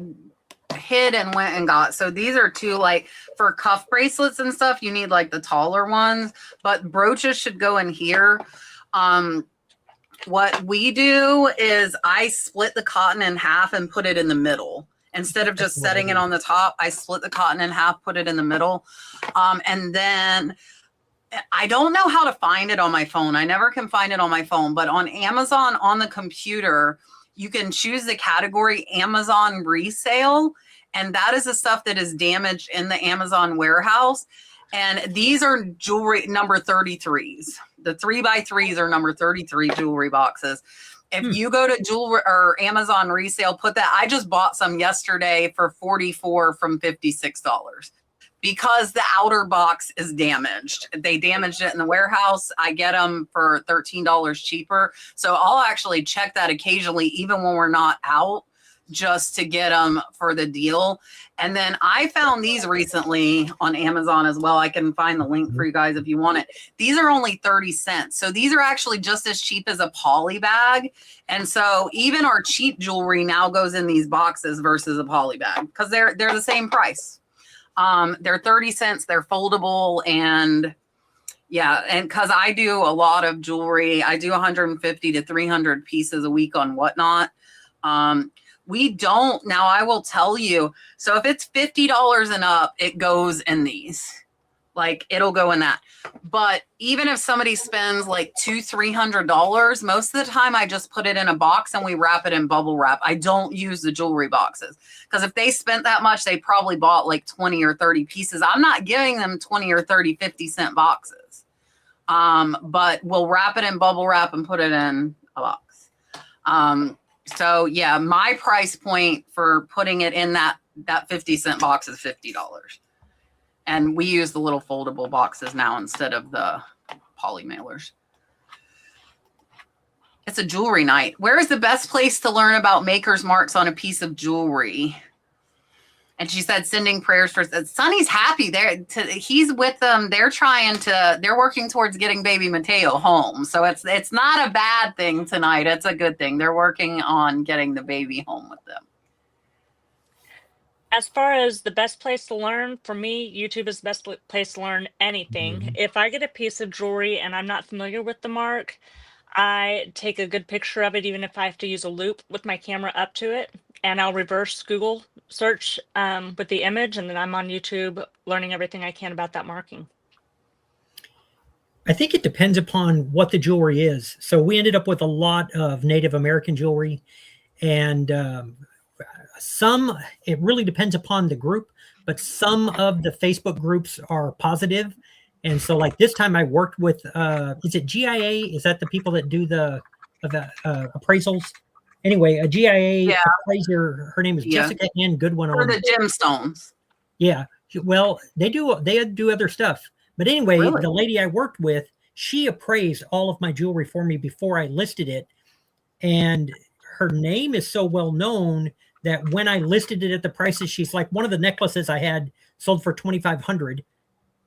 hid and went and got, so these are 2, like for cuff bracelets and stuff, you need like the taller ones, but brooches should go in here. What we do is I split the cotton in half and put it in the middle. Instead of just setting it on the top, I split the cotton in half, put it in the middle. And then I don't know how to find it on my phone. I never can find it on my phone, but on Amazon, on the computer, you can choose the category Amazon resale. And that is the stuff that is damaged in the Amazon warehouse. And these are jewelry number 33s. The 3x3s are number 33 jewelry boxes. If you go to jewelry or Amazon resale, put that. I just bought some yesterday for 44 from $56 because the outer box is damaged. They damaged it in the warehouse. I get them for $13 cheaper. So I'll actually check that occasionally, even when we're not out, just to get them for the deal. And then I found these recently on Amazon as well. I can find the link for you guys if you want it. These are only 30 cents. So these are actually just as cheap as a poly bag. And so even our cheap jewelry now goes in these boxes versus a poly bag because they're the same price. They're 30 cents. They're foldable. And yeah, and because I do a lot of jewelry, I do 150 to 300 pieces a week on Whatnot. We don't, now I will tell you, so if it's $50 and up, it goes in these. Like it'll go in that. But even if somebody spends like $200-300, most of the time I just put it in a box and we wrap it in bubble wrap. I don't use the jewelry boxes because if they spent that much, they probably bought like 20 or 30 pieces. I'm not giving them 20 or 30, 50-cent boxes. But we'll wrap it in bubble wrap and put it in a box. So yeah, my price point for putting it in that 50-cent box is $50. And we use the little foldable boxes now instead of the poly mailers. It's a jewelry night. Where is the best place to learn about maker's marks on a piece of jewelry? And she said, sending prayers for Sonny's happy there. He's with them. They're working towards getting baby Mateo home. So it's not a bad thing tonight. It's a good thing. They're working on getting the baby home with them. As far as the best place to learn, for me, YouTube is the best place to learn anything. If I get a piece of jewelry and I'm not familiar with the mark, I take a good picture of it, even if I have to use a loop with my camera up to it, and I'll reverse Google search with the image, and then I'm on YouTube learning everything I can about that marking. I think it depends upon what the jewelry is. So we ended up with a lot of Native American jewelry, and it really depends upon the group, but some of the Facebook groups are positive. And so like this time I worked with, is it GIA? Is that the people that do the appraisals? Anyway, a GIA appraiser, her name is Jessica Ann Goodwin. For the gemstones. Yeah. Well, they do other stuff. But anyway, the lady I worked with, she appraised all of my jewelry for me before I listed it. And her name is so well known that when I listed it at the prices, she's like, one of the necklaces I had sold for $2,500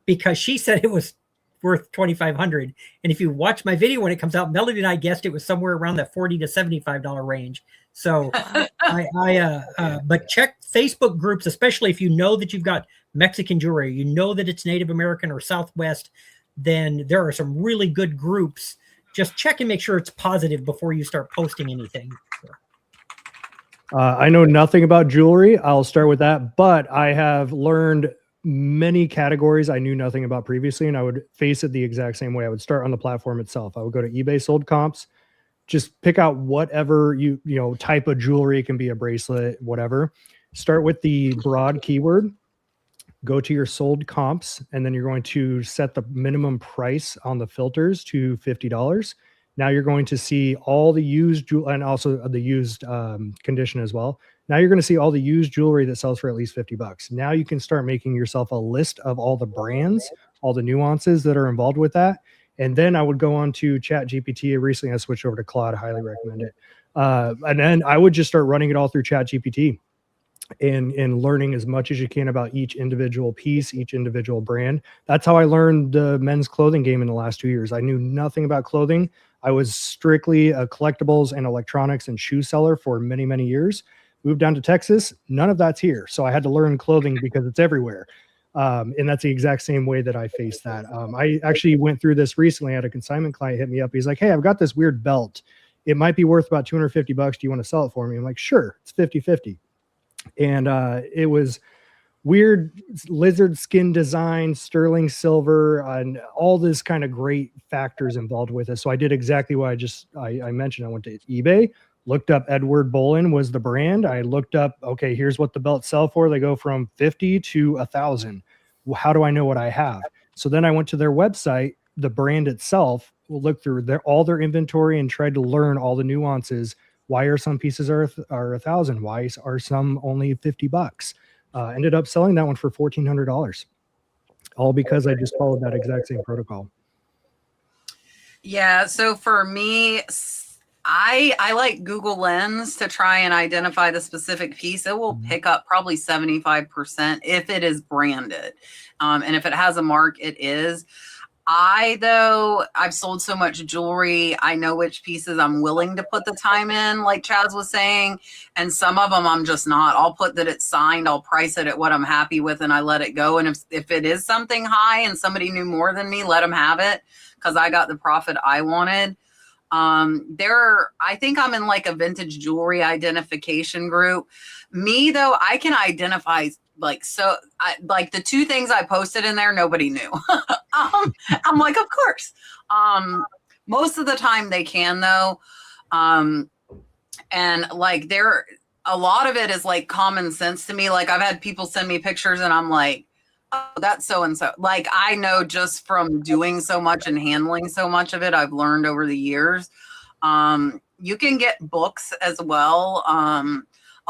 because she said it was worth $2,500. And if you watch my video when it comes out, Melody and I guessed it was somewhere around that $40 to $75 range. So but check Facebook groups, especially if you know that you've got Mexican jewelry, you know that it's Native American or Southwest, then there are some really good groups. Just check and make sure it's positive before you start posting anything. I know nothing about jewelry. I'll start with that, but I have learned many categories I knew nothing about previously, and I would face it the exact same way. I would start on the platform itself. I would go to eBay sold comps, just pick out whatever you type of jewelry. It can be a bracelet, whatever. Start with the broad keyword, go to your sold comps, and then you're going to set the minimum price on the filters to $50. Now you're going to see all the used jewelry and also the used condition as well. Now you're going to see all the used jewelry that sells for at least $50. Now you can start making yourself a list of all the brands, all the nuances that are involved with that. And then I would go on to ChatGPT. Recently I switched over to Claude. Highly recommend it. And then I would just start running it all through ChatGPT and learning as much as you can about each individual piece, each individual brand. That's how I learned the men's clothing game in the last 2 years. I knew nothing about clothing. I was strictly a collectibles and electronics and shoe seller for many, many years. Moved down to Texas. None of that's here. So I had to learn clothing because it's everywhere. And that's the exact same way that I faced that. I actually went through this recently. I had a consignment client hit me up. He's like, hey, I've got this weird belt. It might be worth about $250. Do you want to sell it for me? I'm like, sure. It's 50-50. And it was weird lizard skin design, sterling silver, and all this kind of great factors involved with it. So I did exactly what I mentioned. I went to eBay, looked up Edward Bolin was the brand. I looked up, okay, here's what the belts sell for. They go from 50 to 1,000. How do I know what I have? So then I went to their website, the brand itself, will look through all their inventory and try to learn all the nuances. Why are some pieces are $1,000? Why are some only $50? Ended up selling that one for $1,400, all because I just followed that exact same protocol. Yeah. So for me, I like Google Lens to try and identify the specific piece. It will pick up probably 75% if it is branded. And if it has a mark, it is. I've sold so much jewelry. I know which pieces I'm willing to put the time in, like Chaz was saying. And some of them I'm just not. I'll put that it's signed. I'll price it at what I'm happy with and I let it go. And if it is something high and somebody knew more than me, let them have it because I got the profit I wanted. I think I'm in like a vintage jewelry identification group. Me though, I can identify like the two things I posted in there, nobody knew. I'm like, of course. Most of the time they can though. And like a lot of it is like common sense to me. Like I've had people send me pictures and I'm like, oh, that's so-and-so. Like I know just from doing so much and handling so much of it, I've learned over the years. You can get books as well.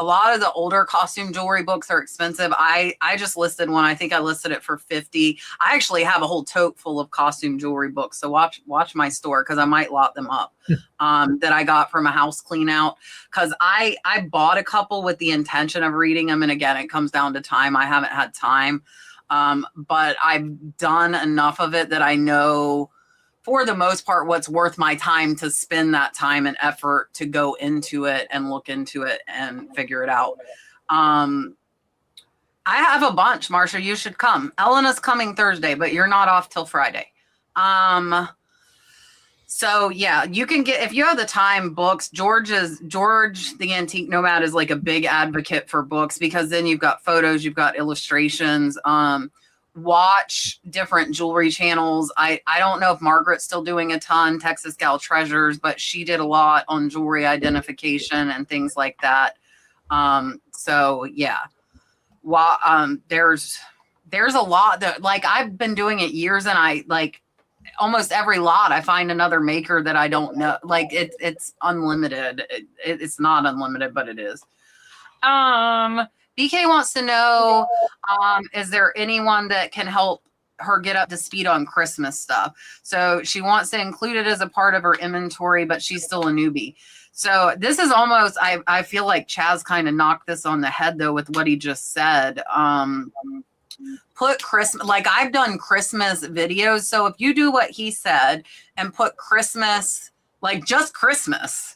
A lot of the older costume jewelry books are expensive. I just listed one. I think I listed it for $50. I actually have a whole tote full of costume jewelry books. So watch my store because I might lot them up that I got from a house clean out. Because I bought a couple with the intention of reading them. And again, it comes down to time. I haven't had time. But I've done enough of it that I know for the most part what's worth my time to spend that time and effort to go into it and look into it and figure it out. I have a bunch, Marsha, you should come. Elena's coming Thursday, but you're not off till Friday. So yeah, you can get, if you have the time, books. George, the Antique Nomad, is like a big advocate for books because then you've got photos, you've got illustrations. Watch different jewelry channels. I don't know if Margaret's still doing a ton, Texas Gal Treasures, but she did a lot on jewelry identification and things like that. So yeah, there's a lot that, like, I've been doing it years and I like almost every lot I find another maker that I don't know. Like it's unlimited. It's not unlimited, but it is. BK wants to know, is there anyone that can help her get up to speed on Christmas stuff? So she wants to include it as a part of her inventory, but she's still a newbie. So this is almost, I feel like Chaz kind of knocked this on the head though with what he just said. Put Christmas, like I've done Christmas videos. So if you do what he said and put Christmas, like just Christmas,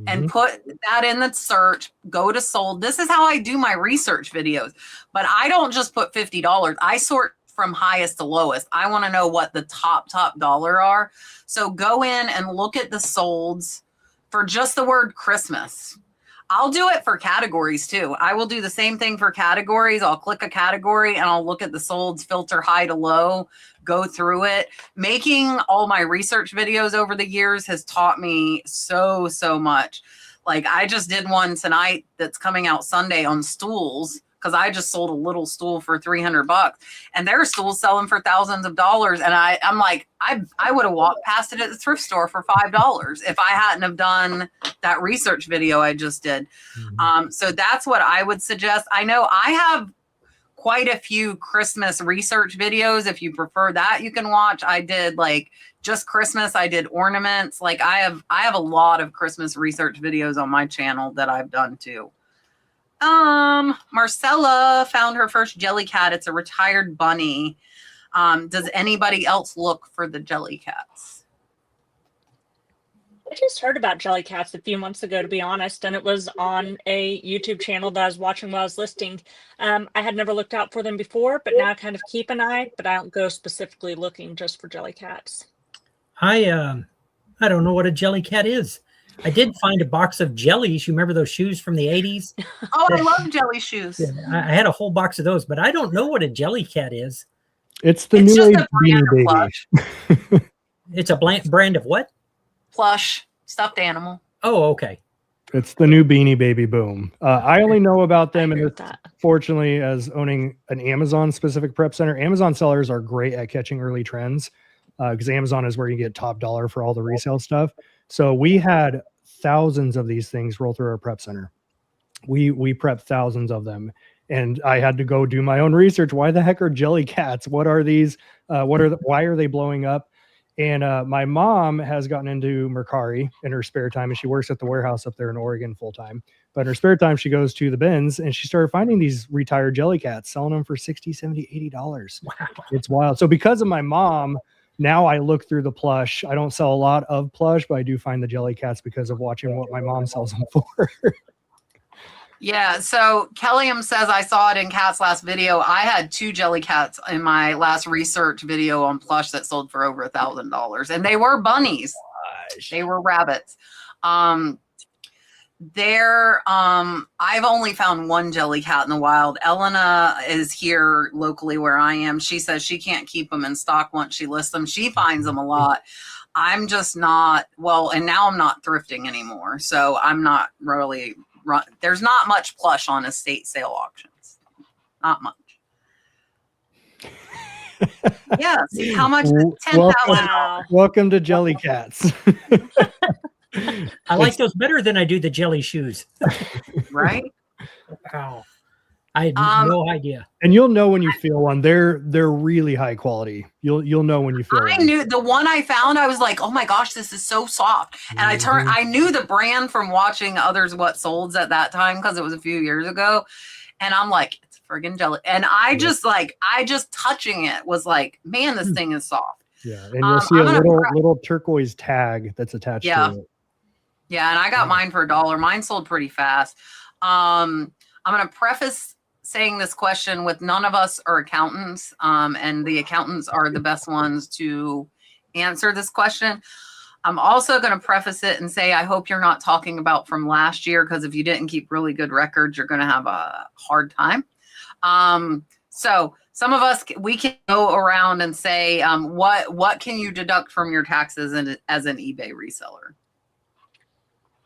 and put that in the search, go to sold. This is how I do my research videos, but I don't just put $50. I sort from highest to lowest. I want to know what the top dollar are. So go in and look at the solds for just the word Christmas. I'll do it for categories too. I will do the same thing for categories. I'll click a category and I'll look at the solds, filter high to low, go through it. Making all my research videos over the years has taught me so much. Like I just did one tonight that's coming out Sunday on stools because I just sold a little stool for $300 and there are stools selling for thousands of dollars. And I'm like, I would have walked past it at the thrift store for $5 if I hadn't have done that research video I just did. So that's what I would suggest. I know I have quite a few Christmas research videos. If you prefer that, you can watch. I did like just Christmas. I did ornaments. Like I have a lot of Christmas research videos on my channel that I've done too. Marcella found her first jelly cat. It's a retired bunny. Does anybody else look for the jelly cats? I just heard about jelly cats a few months ago, to be honest, and it was on a YouTube channel that I was watching while I was listing. I had never looked out for them before, but now I kind of keep an eye, but I don't go specifically looking just for jelly cats. I don't know what a jelly cat is. I did find a box of jellies. You remember those shoes from the 80s? Oh, I love jelly shoes. Yeah, I had a whole box of those, but I don't know what a jelly cat is. It's the new age Beanie Baby. It's a brand of what? Plush stuffed animal. Oh, okay. It's the new Beanie Baby boom. I only know about them, and that. fortunately, as owning an Amazon specific prep center, Amazon sellers are great at catching early trends. because Amazon is where you get top dollar for all the resale stuff. So we had thousands of these things roll through our prep center. We prepped thousands of them, and I had to go do my own research. Why the heck are jelly cats? What are these? Why are they blowing up? And my mom has gotten into Mercari in her spare time, and she works at the warehouse up there in Oregon full time. But in her spare time, she goes to the bins, and she started finding these retired jelly cats, selling them for $60, $70, $80. Wow. It's wild. So because of my mom, now I look through the plush. I don't sell a lot of plush, but I do find the jelly cats because of watching what my mom sells them for. Yeah, so Kelliam says, I saw it in Kat's last video. I had 2 jelly cats in my last research video on plush that sold for over $1,000, and they were bunnies. They were rabbits. I've only found 1 jelly cat in the wild. Elena is here locally where I am. She says she can't keep them in stock once she lists them. She finds them a lot. I'm just not, well, and now I'm not thrifting anymore. So I'm not really, there's not much plush on estate sale auctions. Not much. Yeah, see how much? $10,000. Wow. Welcome to Jelly Cats. I like those better than I do the jelly shoes. Right? Wow. I had no idea. And you'll know when you feel one. They're really high quality. You'll know when you feel I one. knew the one I found, I was like, oh my gosh, this is so soft. And I knew the brand from watching others what solds at that time because it was a few years ago. And I'm like, it's friggin' jelly. And I just touching it was like, man, this thing is soft. Yeah. And you'll see a little turquoise tag that's attached to it. Yeah. And I got mine for $1. Mine sold pretty fast. I'm going to preface saying this question with none of us are accountants, and the accountants are the best ones to answer this question. I'm also going to preface it and say I hope you're not talking about from last year, because if you didn't keep really good records, you're going to have a hard time. So some of us, we can go around and say, what can you deduct from your taxes as an eBay reseller?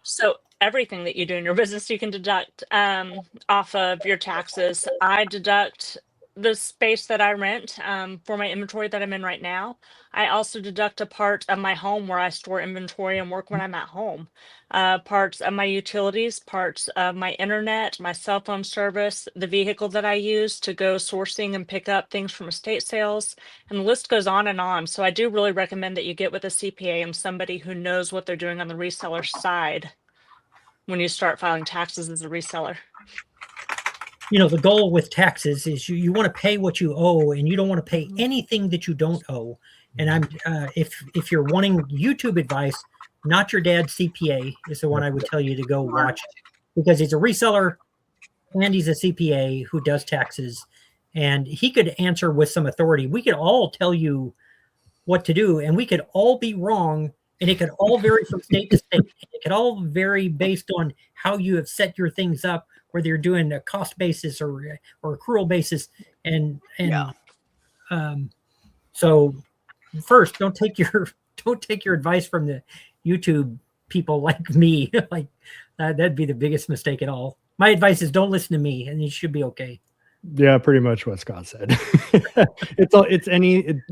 So everything that you do in your business, you can deduct off of your taxes. I deduct the space that I rent for my inventory that I'm in right now. I also deduct a part of my home where I store inventory and work when I'm at home. Parts of my utilities, parts of my internet, my cell phone service, the vehicle that I use to go sourcing and pick up things from estate sales, and the list goes on and on. So I do really recommend that you get with a CPA and somebody who knows what they're doing on the reseller side when you start filing taxes as a reseller. You know, the goal with taxes is you want to pay what you owe, and you don't want to pay anything that you don't owe. And I'm if you're wanting YouTube advice, Not Your Dad's CPA is the one I would tell you to go watch, because he's a reseller and he's a CPA who does taxes, and he could answer with some authority. We could all tell you what to do, and we could all be wrong, and it could all vary from state to state. It could all vary based on how you have set your things up, whether you're doing a cost basis or accrual basis. So first, don't take your advice from the YouTube people like me. Like that'd be the biggest mistake at all. My advice is don't listen to me, and you should be okay. Yeah, pretty much what Scott said.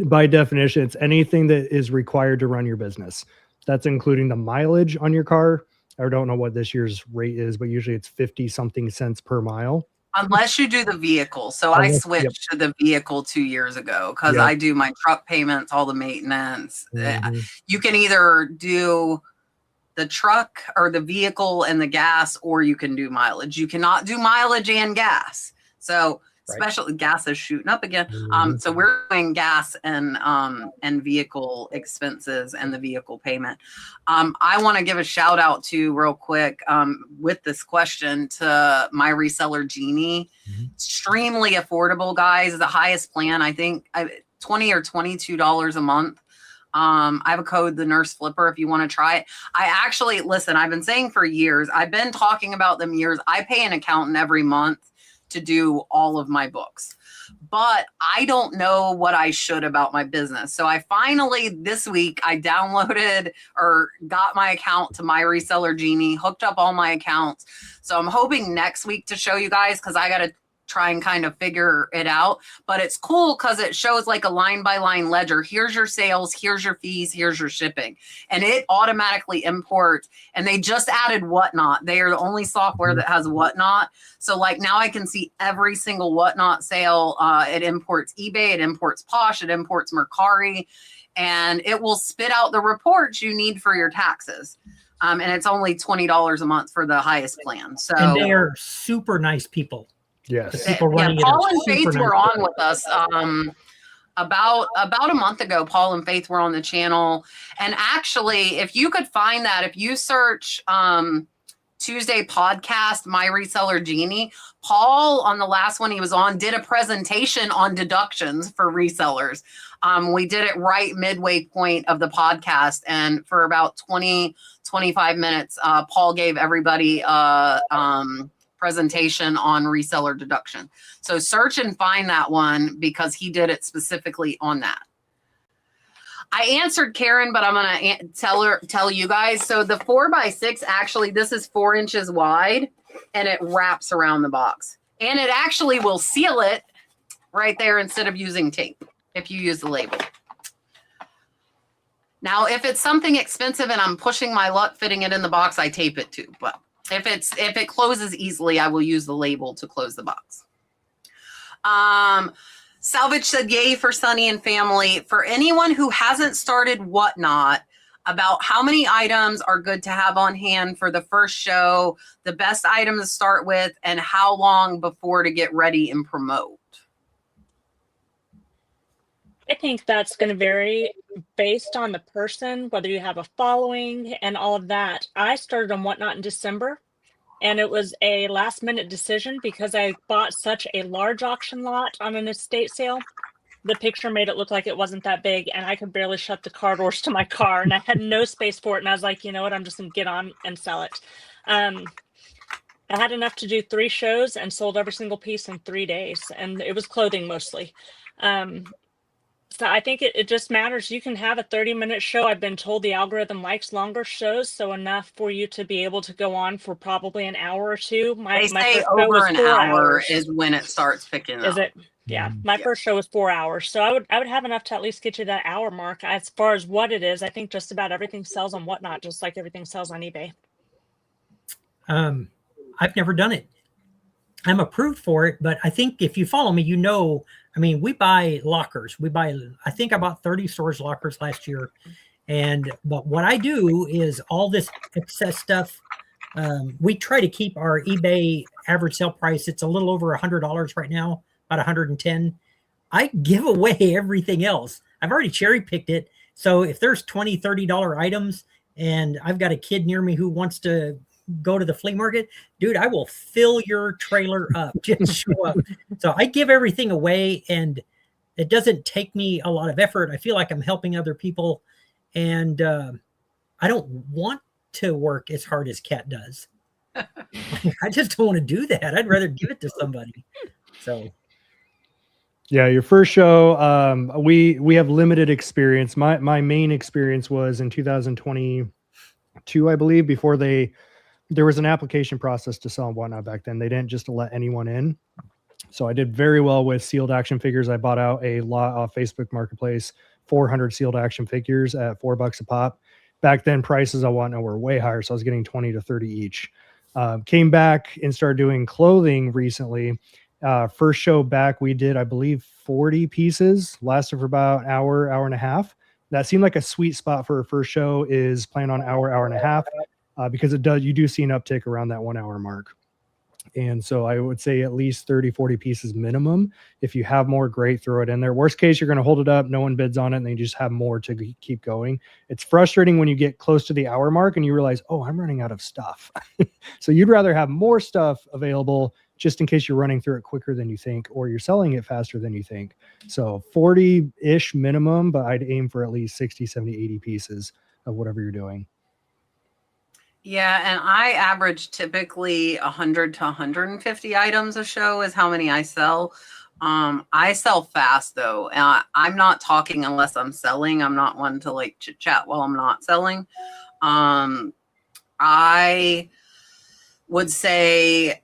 By definition, it's anything that is required to run your business. That's including the mileage on your car. I don't know what this year's rate is, but usually it's 50 something cents per mile. Unless you do the vehicle. So I switched to the vehicle 2 years ago because I do my truck payments, all the maintenance. You can either do the truck or the vehicle and the gas, or you can do mileage. You cannot do mileage and gas. So especially gas is shooting up again. So we're doing gas and vehicle expenses and the vehicle payment. I want to give a shout out to real quick with this question to my reseller Jeannie. Extremely affordable, guys. The highest plan, I think, $20 or $22 a month. I have a code, the Nurse Flipper, if you want to try it. Listen, I've been saying for years, I've been talking about them years. I pay an accountant every month to do all of my books, but I don't know what I should about my business. So I finally, this week, I downloaded or got my account to my reseller Jeannie, hooked up all my accounts. So I'm hoping next week to show you guys, because I got to try and kind of figure it out. But it's cool because it shows like a line by line ledger. Here's your sales, here's your fees, here's your shipping. And it automatically imports. And they just added Whatnot. They are the only software that has Whatnot. So like now I can see every single Whatnot sale. It imports eBay, it imports Posh, it imports Mercari, and it will spit out the reports you need for your taxes. And it's only $20 a month for the highest plan. So And they are super nice people. Yes. People running it Paul are and super Faith nice were on people. with us about a month ago. Paul and Faith were on the channel, and actually, if you could find that, if you search Tuesday podcast, My Reseller Genie, Paul on the last one he was on did a presentation on deductions for resellers. We did it right midway point of the podcast, and for about 25 minutes, Paul gave everybody presentation on reseller deduction. So search and find that one because he did it specifically on that. I answered Karen, but I'm going to tell you guys. So the 4x6, actually, this is 4 inches wide and it wraps around the box, and it actually will seal it right there instead of using tape if you use the label. Now, if it's something expensive and I'm pushing my luck fitting it in the box, I tape it too. But if it closes easily, I will use the label to close the box. Salvage said, yay for Sunny and family. For anyone who hasn't started Whatnot, about how many items are good to have on hand for the first show, the best item to start with, and how long before to get ready and promote? I think that's going to vary based on the person, whether you have a following and all of that. I started on Whatnot in December, and it was a last minute decision because I bought such a large auction lot on an estate sale. The picture made it look like it wasn't that big, and I could barely shut the car doors to my car, and I had no space for it. And I was like, you know what? I'm just going to get on and sell it. I had enough to do 3 shows and sold every single piece in 3 days, and it was clothing mostly. So I think it just matters. You can have a 30-minute show. I've been told the algorithm likes longer shows, so enough for you to be able to go on for probably an hour or two. They say first show over was an 4 hour hours. is when it starts picking up. Is it? Yeah. My first show was 4 hours. So I would have enough to at least get you that hour mark. As far as what it is, I think just about everything sells on Whatnot, just like everything sells on eBay. I've never done it. I'm approved for it, but I think if you follow me, you know, I mean, we buy lockers. I think I bought 30 storage lockers last year. But what I do is all this excess stuff. We try to keep our eBay average sale price. It's a little over $100 right now, about 110. I give away everything else. I've already cherry picked it. So if there's $20, $30 items and I've got a kid near me who wants to go to the flea market, dude, I will fill your trailer up. Just show up. So I give everything away, and it doesn't take me a lot of effort. I feel like I'm helping other people, and I don't want to work as hard as Kat does. I just don't want to do that. I'd rather give it to somebody. So yeah, your first show, we have limited experience. My main experience was in 2022, I believe, before there was an application process to sell on Whatnot back then. They didn't just let anyone in. So I did very well with sealed action figures. I bought out a lot off Facebook Marketplace, 400 sealed action figures at $4 a pop. Back then, prices on Whatnot were way higher, so I was getting 20 to 30 each. Came back and started doing clothing recently. First show back, we did, I believe, 40 pieces. Lasted for about hour and a half. That seemed like a sweet spot for a first show, is plan on hour and a half. Because you do see an uptick around that 1 hour mark. And so I would say at least 30, 40 pieces minimum. If you have more, great, throw it in there. Worst case, you're going to hold it up. No one bids on it, and then you just have more to keep going. It's frustrating when you get close to the hour mark and you realize, oh, I'm running out of stuff. So you'd rather have more stuff available just in case you're running through it quicker than you think, or you're selling it faster than you think. So 40-ish minimum, but I'd aim for at least 60, 70, 80 pieces of whatever you're doing. Yeah, and I average typically 100 to 150 items a show is how many I sell. I sell fast though. I'm not talking unless I'm selling. I'm not one to like chit chat while I'm not selling. I would say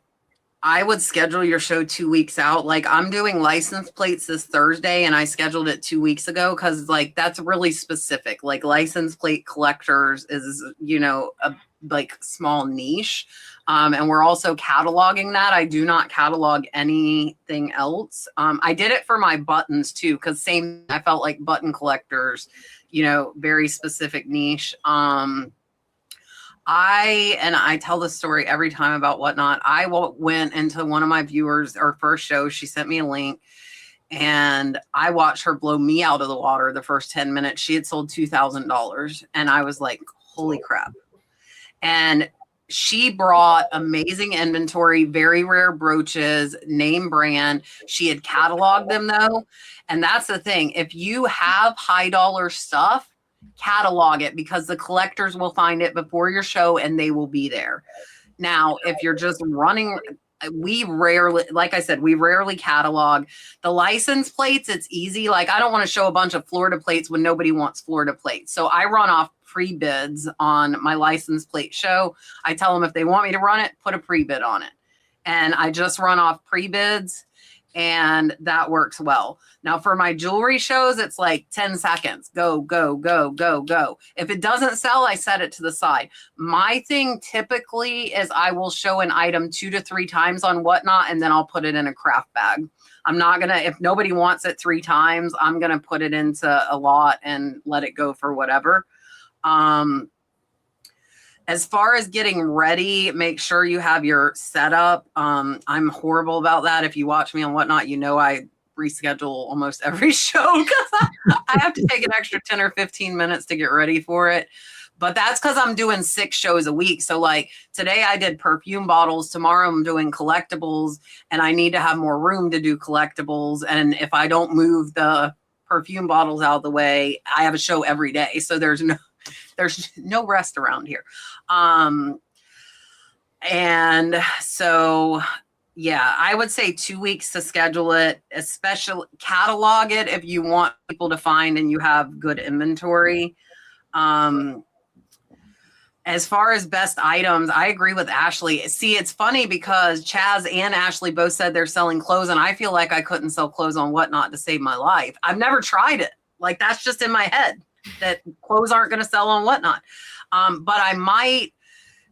I would schedule your show 2 weeks out. Like I'm doing license plates this Thursday and I scheduled it 2 weeks ago because like that's really specific. Like license plate collectors is, you know, a like small niche. And we're also cataloging that. I do not catalog anything else. I did it for my buttons too, because I felt like button collectors, you know, very specific niche. I tell this story every time about Whatnot. I went into one of my viewers, our first show. She sent me a link and I watched her blow me out of the water the first 10 minutes. She had sold $2,000 and I was like, holy crap. And she brought amazing inventory, very rare brooches, name brand. She had cataloged them though. And that's the thing. If you have high dollar stuff, catalog it because the collectors will find it before your show and they will be there. Now, if you're just running, we rarely, like I said, we rarely catalog the license plates. It's easy. Like I don't want to show a bunch of Florida plates when nobody wants Florida plates. So I run off pre-bids on my license plate show. I tell them if they want me to run it, put a pre-bid on it. And I just run off pre-bids and that works well. Now for my jewelry shows, it's like 10 seconds. Go, go, go, go, go. If it doesn't sell, I set it to the side. My thing typically is I will show an item 2 to 3 times on Whatnot, and then I'll put it in a craft bag. I'm not going to, if nobody wants it 3 times, I'm going to put it into a lot and let it go for whatever. As far as getting ready, make sure you have your setup. I'm horrible about that. If you watch me on Whatnot, you know I reschedule almost every show because I have to take an extra 10 or 15 minutes to get ready for it. But that's because I'm doing 6 shows a week. So like today I did perfume bottles. Tomorrow I'm doing collectibles and I need to have more room to do collectibles. And if I don't move the perfume bottles out of the way, I have a show every day. So there's no rest around here. And so, yeah, I would say 2 weeks to schedule it, especially catalog it if you want people to find and you have good inventory. As far as best items, I agree with Ashley. See, it's funny because Chaz and Ashley both said they're selling clothes and I feel like I couldn't sell clothes on Whatnot to save my life. I've never tried it. Like that's just in my head that clothes aren't going to sell on Whatnot. But I might,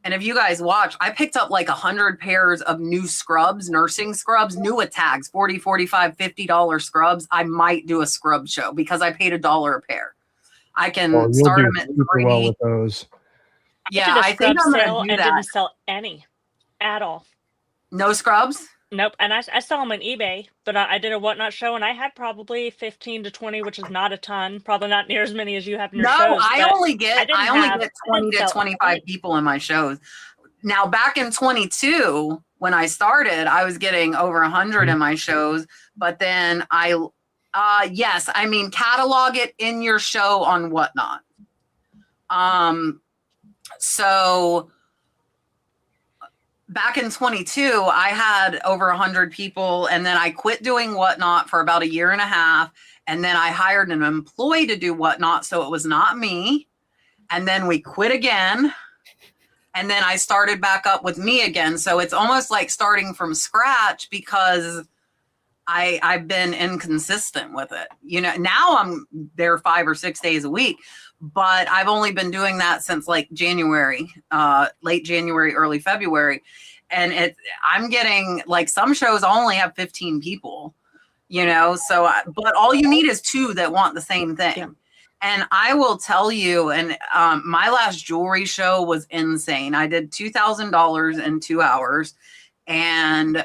and if you guys watch, I picked up like 100 pairs of new scrubs, nursing scrubs, new at tags, $40, $45, $50 scrubs. I might do a scrub show because I paid $1 a pair. I can start them at super well with those. Yeah, I think I'm going to do that. Didn't sell any at all. No scrubs? Nope. And I sell them on eBay, but I did a Whatnot show and I had probably 15 to 20, which is not a ton. Probably not near as many as you have in your shows. No, I only get 20 to 25 people in my shows. Now, back in 22, when I started, I was getting over 100 in my shows. But then yes, I mean, catalog it in your show on Whatnot. So back in 22, I had over 100 people, and then I quit doing Whatnot for about 1.5 years. And then I hired an employee to do Whatnot. So it was not me. And then we quit again. And then I started back up with me again. So it's almost like starting from scratch because I've been inconsistent with it. You know, now I'm there 5 or 6 days a week, but I've only been doing that since like January, late January, early February. And I'm getting like some shows only have 15 people, you know, so, but all you need is 2 that want the same thing. Yeah. And I will tell you, and my last jewelry show was insane. I did $2,000 in 2 hours and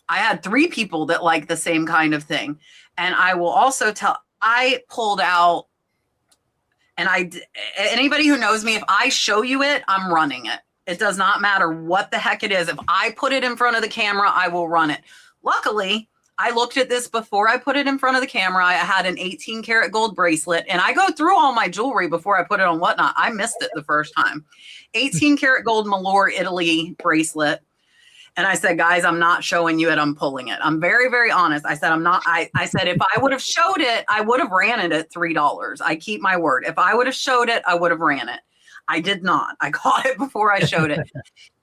I had 3 people that like the same kind of thing. And I will also I pulled out, and anybody who knows me, if I show you it, I'm running it. It does not matter what the heck it is. If I put it in front of the camera, I will run it. Luckily, I looked at this before I put it in front of the camera. I had an 18 karat gold bracelet, and I go through all my jewelry before I put it on Whatnot. I missed it the first time. 18 karat gold Malore Italy bracelet. And I said, guys, I'm not showing you it. I'm pulling it. I'm very, very honest. I said, I'm not. I said, if I would have showed it, I would have ran it at $3. I keep my word. If I would have showed it, I would have ran it. I did not. I caught it before I showed it.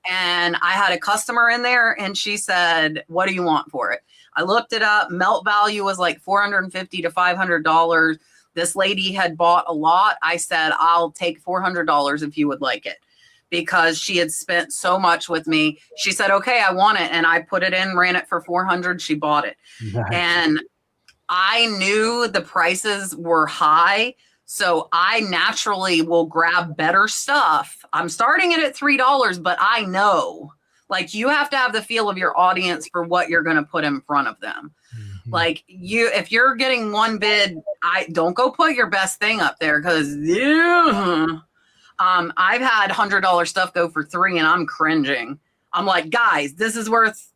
And I had a customer in there and she said, what do you want for it? I looked it up. Melt value was like $450 to $500. This lady had bought a lot. I said, I'll take $400 if you would like it, because she had spent so much with me. She said, okay, I want it. And I put it in, ran it for 400. She bought it. Nice. And I knew the prices were high. So I naturally will grab better stuff. I'm starting it at $3, but I know, like, you have to have the feel of your audience for what you're going to put in front of them. Mhm. Like, if you're getting one bid, I don't go put your best thing up there, because I've had $100 stuff go for $3 and I'm cringing. I'm like, guys, this is worth,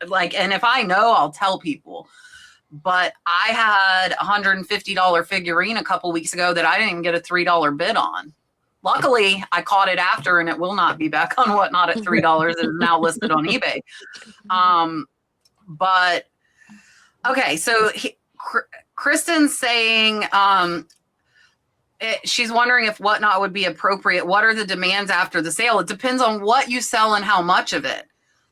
like, and if I know, I'll tell people. But I had a $150 figurine a couple weeks ago that I didn't even get a $3 bid on. Luckily, I caught it after, and it will not be back on Whatnot at $3. It is now listed on eBay. But okay, so Kristen's saying she's wondering if Whatnot would be appropriate. What are the demands after the sale? It depends on what you sell and how much of it.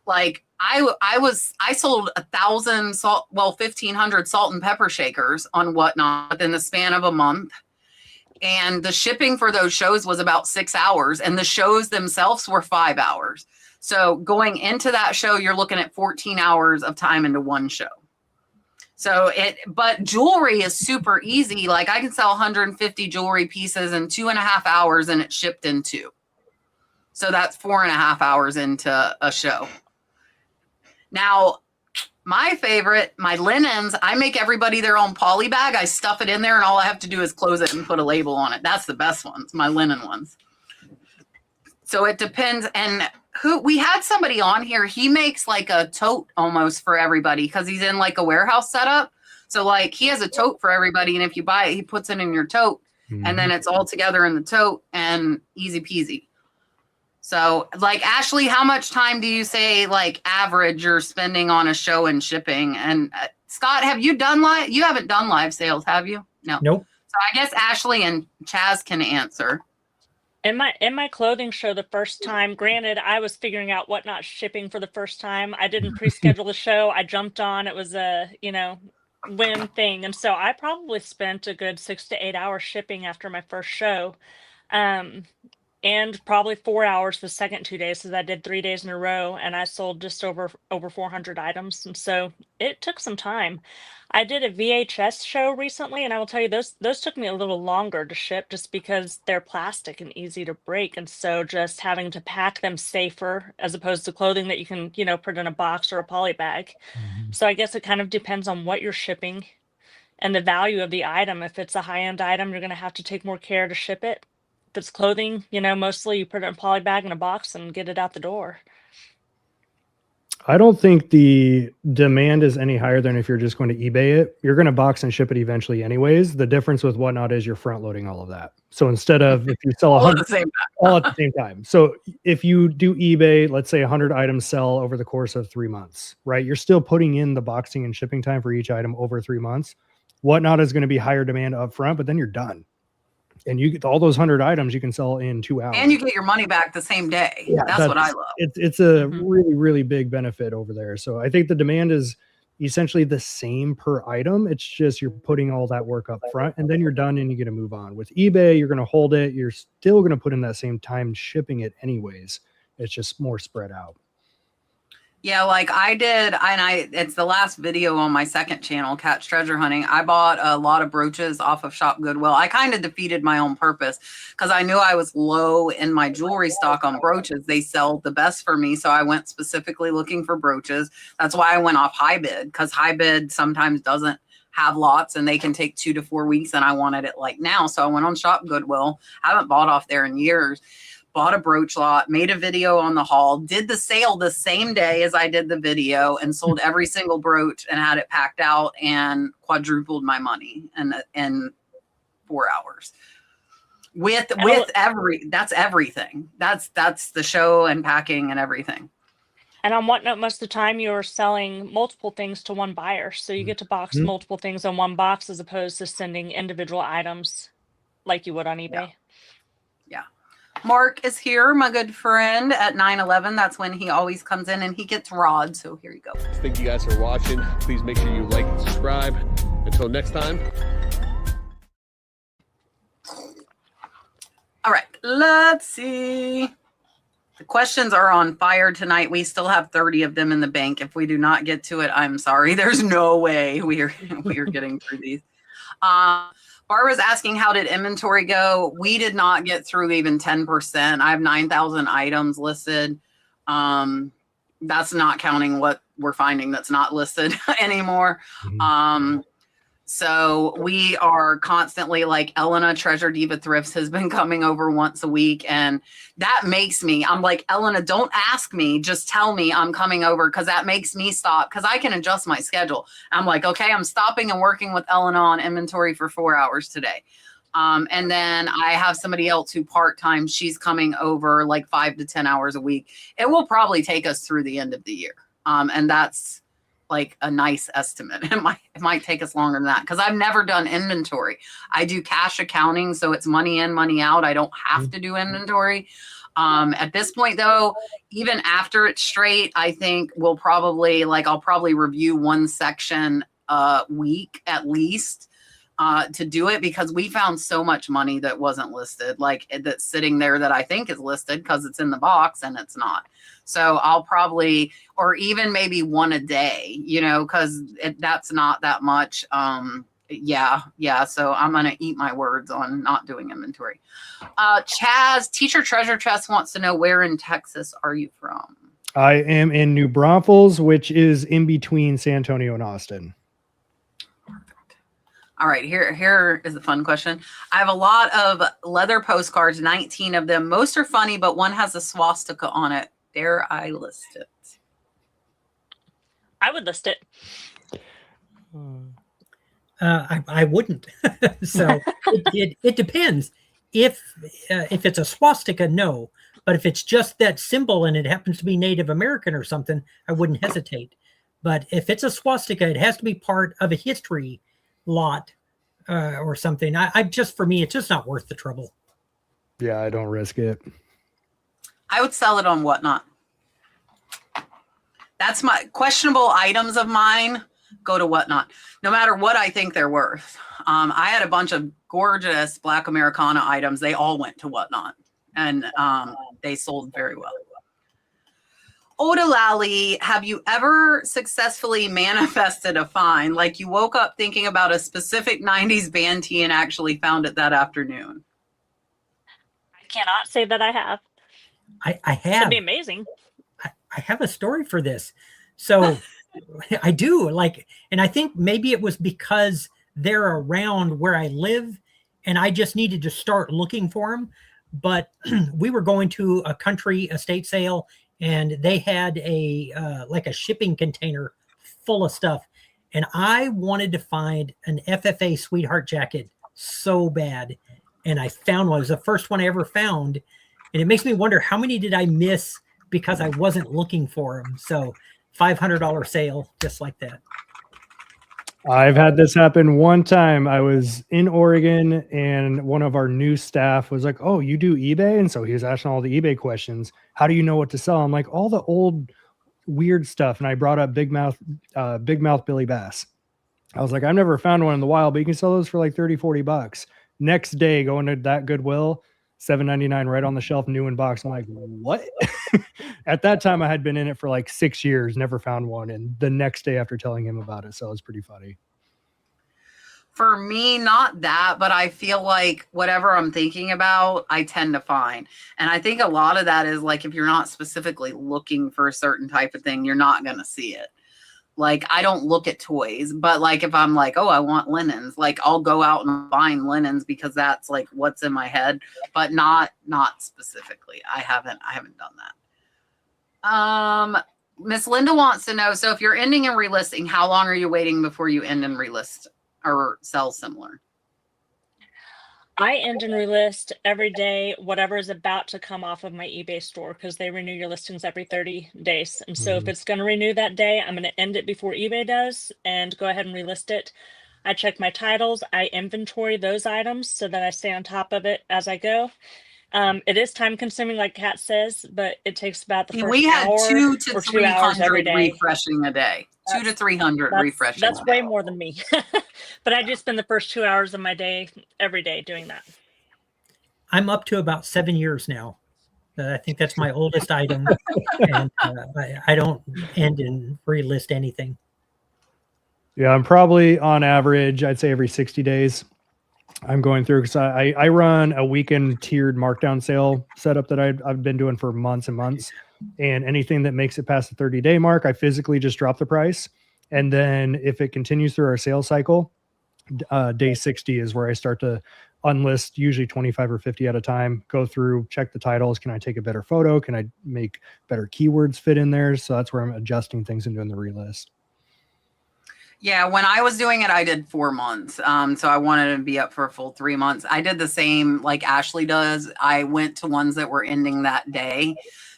Like, I sold 1,500 salt and pepper shakers on Whatnot within the span of a month. And the shipping for those shows was about 6 hours, and the shows themselves were 5 hours. So going into that show, you're looking at 14 hours of time into one show. So but jewelry is super easy. Like, I can sell 150 jewelry pieces in 2.5 hours, and it's shipped in 2. So that's 4.5 hours into a show. Now, my favorite, my linens, I make everybody their own poly bag. I stuff it in there, and all I have to do is close it and put a label on it. That's the best ones, my linen ones. So it depends. And we had somebody on here, he makes like a tote almost for everybody, because he's in like a warehouse setup. So like, he has a tote for everybody, and if you buy it, he puts it in your tote, and then it's all together in the tote, and easy peasy. So, like, Ashley, how much time do you say, like, average you're spending on a show and shipping? And Scott, have you done live? You haven't done live sales, have you? No. Nope. So I guess Ashley and Chaz can answer. In my clothing show the first time, granted, I was figuring out Whatnot shipping for the first time. I didn't pre-schedule the show. I jumped on. It was a, win thing. And so I probably spent a good 6 to 8 hours shipping after my first show. And probably 4 hours for the second 2 days, because I did 3 days in a row, and I sold just over 400 items. And so it took some time. I did a VHS show recently, and I will tell you, those took me a little longer to ship, just because they're plastic and easy to break. And so just having to pack them safer, as opposed to clothing that you can, put in a box or a poly bag. Mhm. So I guess it kind of depends on what you're shipping and the value of the item. If it's a high-end item, you're going to have to take more care to ship it. If it's clothing, mostly you put it in a poly bag in a box and get it out the door. I don't think the demand is any higher than if you're just going to eBay it. You're going to box and ship it eventually anyways. The difference with Whatnot is you're front loading all of that. So instead of, if you sell All at 100 the same time. all at the same time. So if you do eBay, let's say 100 items sell over the course of 3 months, right? You're still putting in the boxing and shipping time for each item over 3 months. Whatnot is going to be higher demand up front, but then you're done. And you get all those 100 items you can sell in 2 hours. And you get your money back the same day. Yeah, that's what I love. It's a really, really big benefit over there. So I think the demand is essentially the same per item. It's just you're putting all that work up front, and then you're done and you get to move on. With eBay, you're going to hold it. You're still going to put in that same time shipping it anyways. It's just more spread out. Yeah, like I did, and it's the last video on my second channel, Cat's Treasure Hunting. I bought a lot of brooches off of Shop Goodwill. I kind of defeated my own purpose, because I knew I was low in my jewelry stock on brooches. They sell the best for me, so I went specifically looking for brooches. That's why I went off High Bid, because High Bid sometimes doesn't have lots, and they can take 2 to 4 weeks, and I wanted it like now. So I went on Shop Goodwill. I haven't bought off there in years. Bought a brooch lot, made a video on the haul, did the sale the same day as I did the video, and sold every single brooch and had it packed out, and quadrupled my money in 4 hours. That's everything. That's the show and packing and everything. And on Whatnot, most of the time you're selling multiple things to one buyer. So you get to box multiple things in one box, as opposed to sending individual items like you would on eBay. Yeah. Mark is here, my good friend, at 9/11. That's when he always comes in and he gets Rod. So here you go. Thank you guys for watching. Please make sure you like and subscribe. Until next time. All right, let's see. The questions are on fire tonight. We still have 30 of them in the bank. If we do not get to it, I'm sorry. There's no way we are getting through these. Barbara's asking, how did inventory go? We did not get through even 10%. I have 9,000 items listed. That's not counting what we're finding that's not listed anymore. So we are constantly, like, Elena Treasure Diva Thrifts has been coming over once a week, and that makes me, I'm like, Elena, don't ask me, just tell me I'm coming over, because that makes me stop, because I can adjust my schedule. I'm like, okay, I'm stopping and working with Elena on inventory for 4 hours today. And then I have somebody else who part-time, she's coming over like 5 to 10 hours a week. It will probably take us through the end of the year. And that's like a nice estimate. It might take us longer than that, because I've never done inventory. I do cash accounting, so it's money in, money out. I don't have to do inventory. At this point, though, even after it's straight, I think I'll probably review one section a week at least to do it, because we found so much money that wasn't listed, like that's sitting there that I think is listed because it's in the box and it's not. So I'll probably, or even maybe one a day, because that's not that much. Yeah. So I'm going to eat my words on not doing inventory. Chaz, Teacher Treasure Chest wants to know, where in Texas are you from? I am in New Braunfels, which is in between San Antonio and Austin. All right, here is a fun question. I have a lot of leather postcards, 19 of them. Most are funny, but one has a swastika on it. Dare I list it? I would list it. I wouldn't. So it depends. If it's a swastika, no. But if it's just that symbol and it happens to be Native American or something, I wouldn't hesitate. But if it's a swastika, it has to be part of a history lot or something. For me, it's just not worth the trouble. Yeah, I don't risk it. I would sell it on Whatnot. That's my questionable items of mine. Go to Whatnot, no matter what I think they're worth. I had a bunch of gorgeous Black Americana items. They all went to Whatnot, and they sold very well. Oda Lally, have you ever successfully manifested a find? Like you woke up thinking about a specific 90s band tee and actually found it that afternoon? I cannot say that I have. I have. That'd be amazing. I have a story for this. So I do, and I think maybe it was because they're around where I live and I just needed to start looking for them. But we were going to a country estate sale and they had a shipping container full of stuff. And I wanted to find an FFA Sweetheart jacket so bad. And I found one. It was the first one I ever found. And it makes me wonder, how many did I miss because I wasn't looking for them? So $500 sale, just like that. I've had this happen one time. I was in Oregon and one of our new staff was like, "Oh, you do eBay?" And so he was asking all the eBay questions. How do you know what to sell? I'm like, all the old weird stuff. And I brought up big mouth Billy Bass. I was like, I've never found one in the wild, but you can sell those for like $30-$40. Next day, going to that Goodwill, $7.99 right on the shelf, new in box. I'm like, what? At that time, I had been in it for like 6 years, never found one. And the next day after telling him about it, so it was pretty funny. For me, not that, but I feel like whatever I'm thinking about, I tend to find. And I think a lot of that is like, if you're not specifically looking for a certain type of thing, you're not going to see it. Like, I don't look at toys, but like, if I'm like, oh, I want linens, like I'll go out and find linens because that's like what's in my head, but not specifically. I haven't done that. Miss Linda wants to know, so if you're ending and relisting, how long are you waiting before you end and relist or sell similar? I end and relist every day whatever is about to come off of my eBay store, because they renew your listings every 30 days. And so if it's going to renew that day, I'm going to end it before eBay does and go ahead and relist it. I check my titles. I inventory those items so that I stay on top of it as I go. It is time consuming, like Kat says, but it takes about the first We had hour 2 to or 2 hours every 300 day. refreshing a day. 2 to 300 refreshing. That's a way day. more than me. But I do spend the first 2 hours of my day every day doing that. I'm up to about 7 years now. I think that's my oldest item, and I don't end and relist anything. Yeah, I'm probably on average, I'd say every 60 days. I'm going through because I run a weekend tiered markdown sale setup that I've been doing for months and months. And anything that makes it past the 30-day mark, I physically just drop the price. And then if it continues through our sales cycle, day 60 is where I start to unlist usually 25 or 50 at a time, go through, check the titles. Can I take a better photo? Can I make better keywords fit in there? So that's where I'm adjusting things and doing the relist. Yeah, when I was doing it, I did 4 months. So I wanted to be up for a full 3 months. I did the same like Ashley does. I went to ones that were ending that day.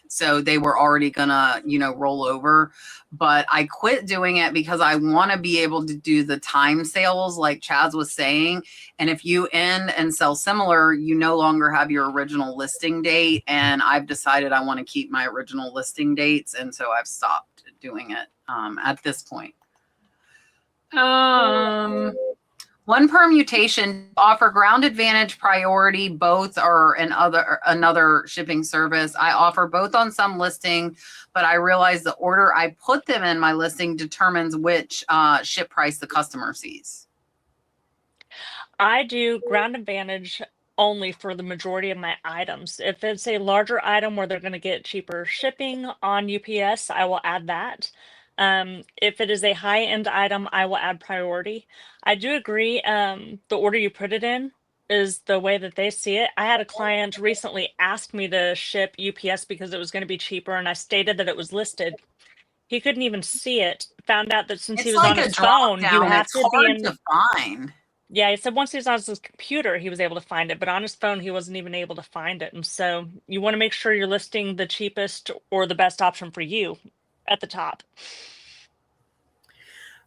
So they were already gonna, roll over. But I quit doing it because I want to be able to do the time sales like Chaz was saying. And if you end and sell similar, you no longer have your original listing date. And I've decided I want to keep my original listing dates. And so I've stopped doing it at this point. One permutation, offer ground advantage priority. Both are another shipping service. I offer both on some listing, but I realize the order I put them in my listing determines which ship price the customer sees. I do ground advantage only for the majority of my items. If it's a larger item where they're going to get cheaper shipping on UPS, I will add that. If it is a high-end item, I will add priority. I do agree. The order you put it in is the way that they see it. I had a client recently ask me to ship UPS because it was going to be cheaper, and I stated that it was listed. He couldn't even see it. Found out that since he was on his phone, you have to be in. To find. Yeah, he said once he was on his computer, he was able to find it, but on his phone, he wasn't even able to find it. And so you want to make sure you're listing the cheapest or the best option for you at the top.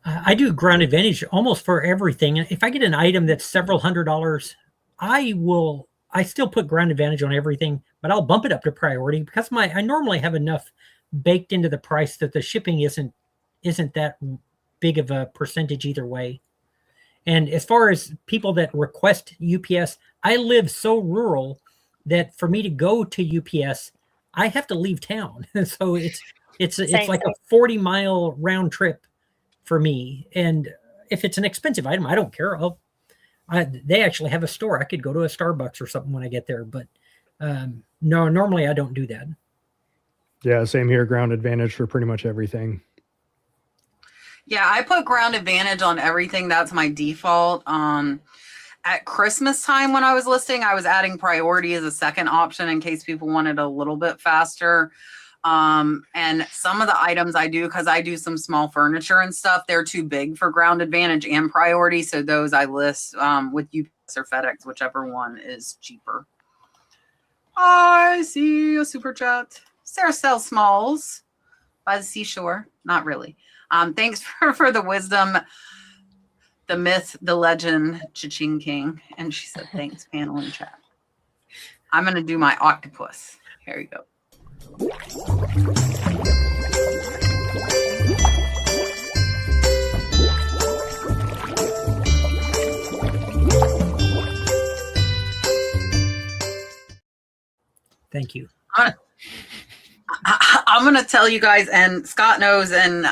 I do ground advantage almost for everything. If I get an item that's several $100s, I still put ground advantage on everything, but I'll bump it up to priority because I normally have enough baked into the price that the shipping isn't that big of a percentage either way. And as far as people that request UPS, I live so rural that for me to go to UPS, I have to leave town. So it's like a 40-mile round trip for me. And if it's an expensive item, I don't care. They actually have a store. I could go to a Starbucks or something when I get there, but no, normally I don't do that. Yeah, same here. Ground advantage for pretty much everything. Yeah, I put ground advantage on everything. That's my default. At Christmas time when I was listing, I was adding priority as a second option in case people wanted a little bit faster. And some of the items I do, because I do some small furniture and stuff, they're too big for ground advantage and priority. So those I list with UPS or FedEx, whichever one is cheaper. I see a super chat. Sarah sells smalls by the seashore. Not really. Thanks for the wisdom, the myth, the legend, Chachingking. And she said, thanks, panel and chat. I'm going to do my octopus. Here you go. Thank you. I'm going to tell you guys, and Scott knows, and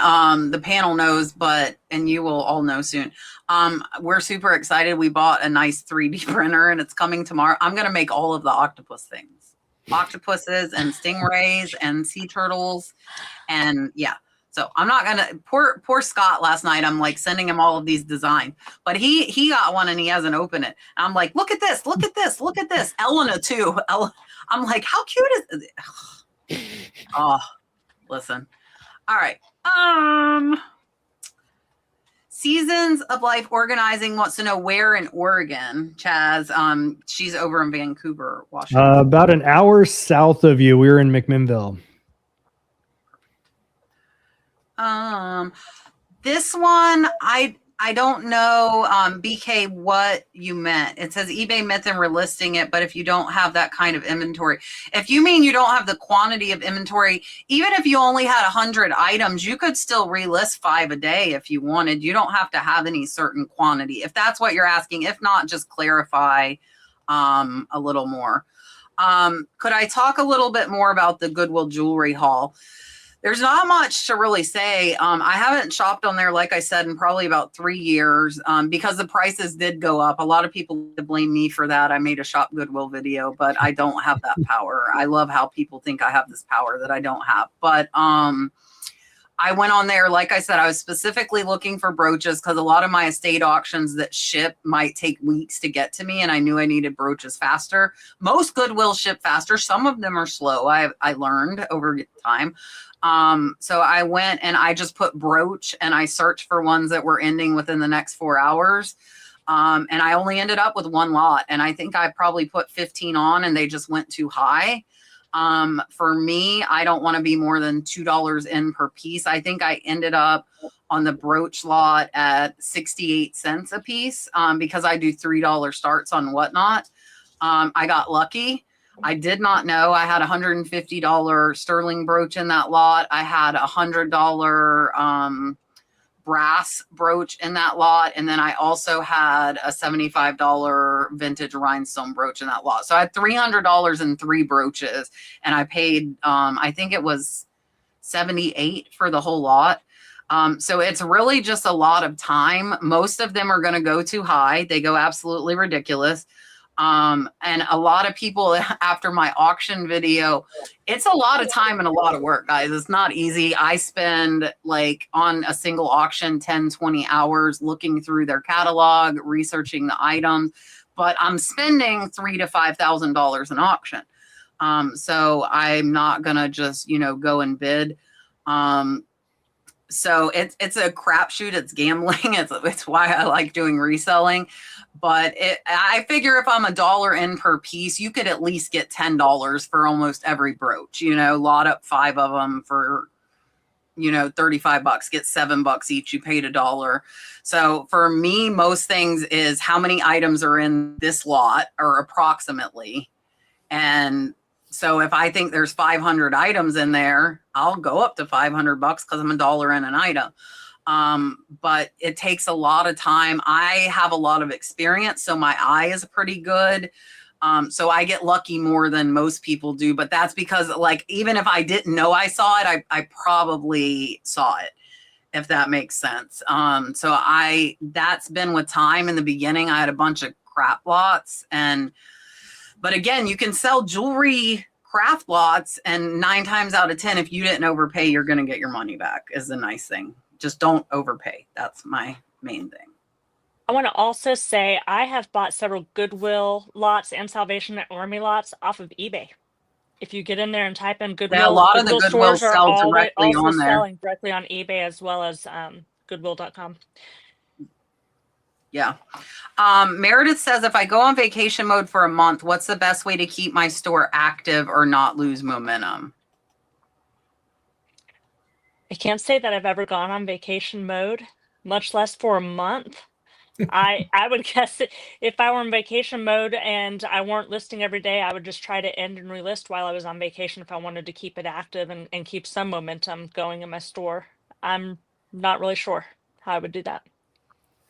the panel knows, and you will all know soon. We're super excited. We bought a nice 3D printer, and it's coming tomorrow. I'm going to make all of the octopus things. Octopuses and stingrays and sea turtles. And yeah, so I'm not going to, poor Scott last night, I'm like sending him all of these designs, but he got one and he hasn't opened it. And I'm like, look at this, look at this, look at this. Elena too. I'm like, how cute is it? Oh, listen. All right. Seasons of Life Organizing wants to know where in Oregon, Chaz. She's over in Vancouver, Washington. About an hour south of you. We were in McMinnville. This one, I I don't know, BK, what you meant. It says eBay myth and relisting it, but if you don't have that kind of inventory, if you mean you don't have the quantity of inventory, even if you only had 100 items, you could still relist 5 a day if you wanted. You don't have to have any certain quantity. If that's what you're asking, if not, just clarify a little more. Could I talk a little bit more about the Goodwill jewelry haul? There's not much to really say. I haven't shopped on there, like I said, in probably about 3 years because the prices did go up. A lot of people blame me for that. I made a Shop Goodwill video, but I don't have that power. I love how people think I have this power that I don't have. But I went on there, like I said, I was specifically looking for brooches because a lot of my estate auctions that ship might take weeks to get to me, and I knew I needed brooches faster. Most Goodwill ship faster. Some of them are slow. I learned over time. So I went and I just put brooch and I searched for ones that were ending within the next 4 hours. And I only ended up with 1 lot. And I think I probably put 15 on and they just went too high. For me, I don't want to be more than $2 in per piece. I think I ended up on the brooch lot at 68 cents a piece, because I do $3 starts on Whatnot. I got lucky. I did not know I had $150 sterling brooch in that lot. I had $100 brass brooch in that lot. And then I also had a $75 vintage rhinestone brooch in that lot. So I had $300 in 3 brooches, and I paid, I think it was 78 for the whole lot. So it's really just a lot of time. Most of them are going to go too high. They go absolutely ridiculous. And a lot of people after my auction video, it's a lot of time and a lot of work, guys. It's not easy. I spend like on a single auction, 10, 20 hours looking through their catalog, researching the items, but I'm spending $3,000 to $5,000 an auction. So I'm not going to just, go and bid. So it's a crapshoot. It's gambling. It's why I like doing reselling. But I figure if I'm $1 in per piece, you could at least get $10 for almost every brooch. Lot up 5 of them for, $35. Get $7 each. You paid $1. So for me, most things is how many items are in this lot, or approximately. And so if I think there's 500 items in there, I'll go up to $500 because I'm $1 in an item. But it takes a lot of time. I have a lot of experience, so my eye is pretty good. So I get lucky more than most people do, but that's because even if I didn't know I saw it, I probably saw it, if that makes sense. So that's been with time. In the beginning, I had a bunch of crap lots, but again, you can sell jewelry craft lots, and 9 times out of 10, if you didn't overpay, you're going to get your money back, is the nice thing. Just don't overpay. That's my main thing. I want to also say I have bought several Goodwill lots and Salvation Army lots off of eBay. If you get in there and type in Goodwill, Yeah, a lot of the Goodwill stores are sell directly also on there. selling directly on eBay as well as Goodwill.com. Yeah. Meredith says, if I go on vacation mode for a month, what's the best way to keep my store active or not lose momentum? I can't say that I've ever gone on vacation mode, much less for a month. I would guess that if I were in vacation mode and I weren't listing every day, I would just try to end and relist while I was on vacation if I wanted to keep it active and keep some momentum going in my store. I'm not really sure how I would do that.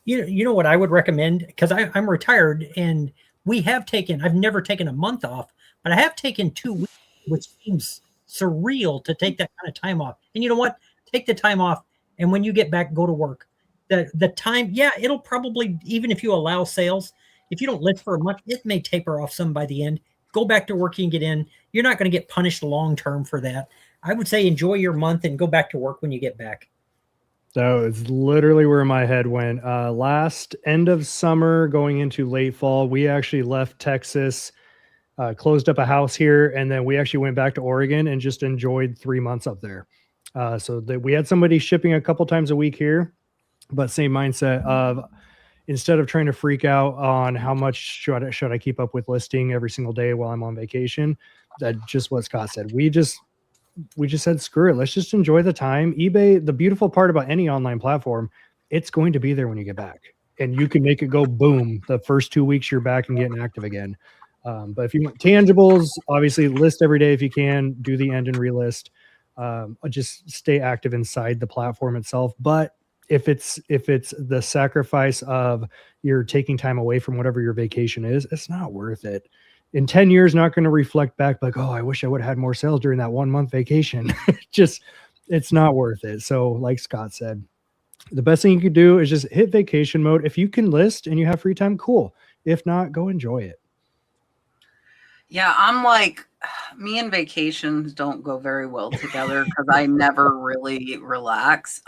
You know what I would recommend? Because I'm retired, and I've never taken a month off, but I have taken 2 weeks, which seems surreal to take that kind of time off. And you know what? Take the time off, and when you get back, go to work. The time, yeah, it'll probably, even if you allow sales, if you don't list for a month, it may taper off some by the end. Go back to work and get in. You're not going to get punished long term for that. I would say enjoy your month and go back to work when you get back. That was literally where my head went. Last end of summer, going into late fall, we actually left Texas, closed up a house here, and then we actually went back to Oregon and just enjoyed 3 months up there. So that we had somebody shipping a couple times a week here, but same mindset of instead of trying to freak out on how much should I keep up with listing every single day while I'm on vacation, that just what Scott said. We just said, screw it. Let's just enjoy the time. eBay, the beautiful part about any online platform, it's going to be there when you get back. And you can make it go boom the first 2 weeks you're back and getting active again. But if you want tangibles, obviously list every day if you can, do the end and relist. Just stay active inside the platform itself. But if it's the sacrifice of you're taking time away from whatever your vacation is, it's not worth it. In 10 years, not going to reflect back like, oh, I wish I would have had more sales during that 1 month vacation. It's not worth it. So like Scott said, the best thing you could do is just hit vacation mode. If you can list and you have free time, cool. If not, go enjoy it. Yeah, I'm like, me and vacations don't go very well together because I never really relax.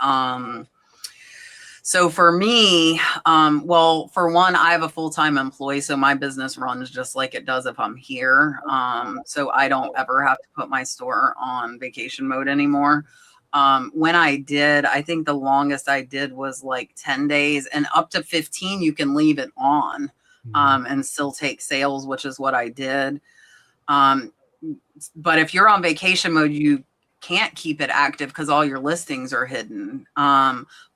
So for me, well, for one, I have a full-time employee, so my business runs just like it does if I'm here. So I don't ever have to put my store on vacation mode anymore. When I did, I think the longest I did was like 10 days, and up to 15, you can leave it on, and still take sales, which is what I did. But if you're on vacation mode, you can't keep it active because all your listings are hidden.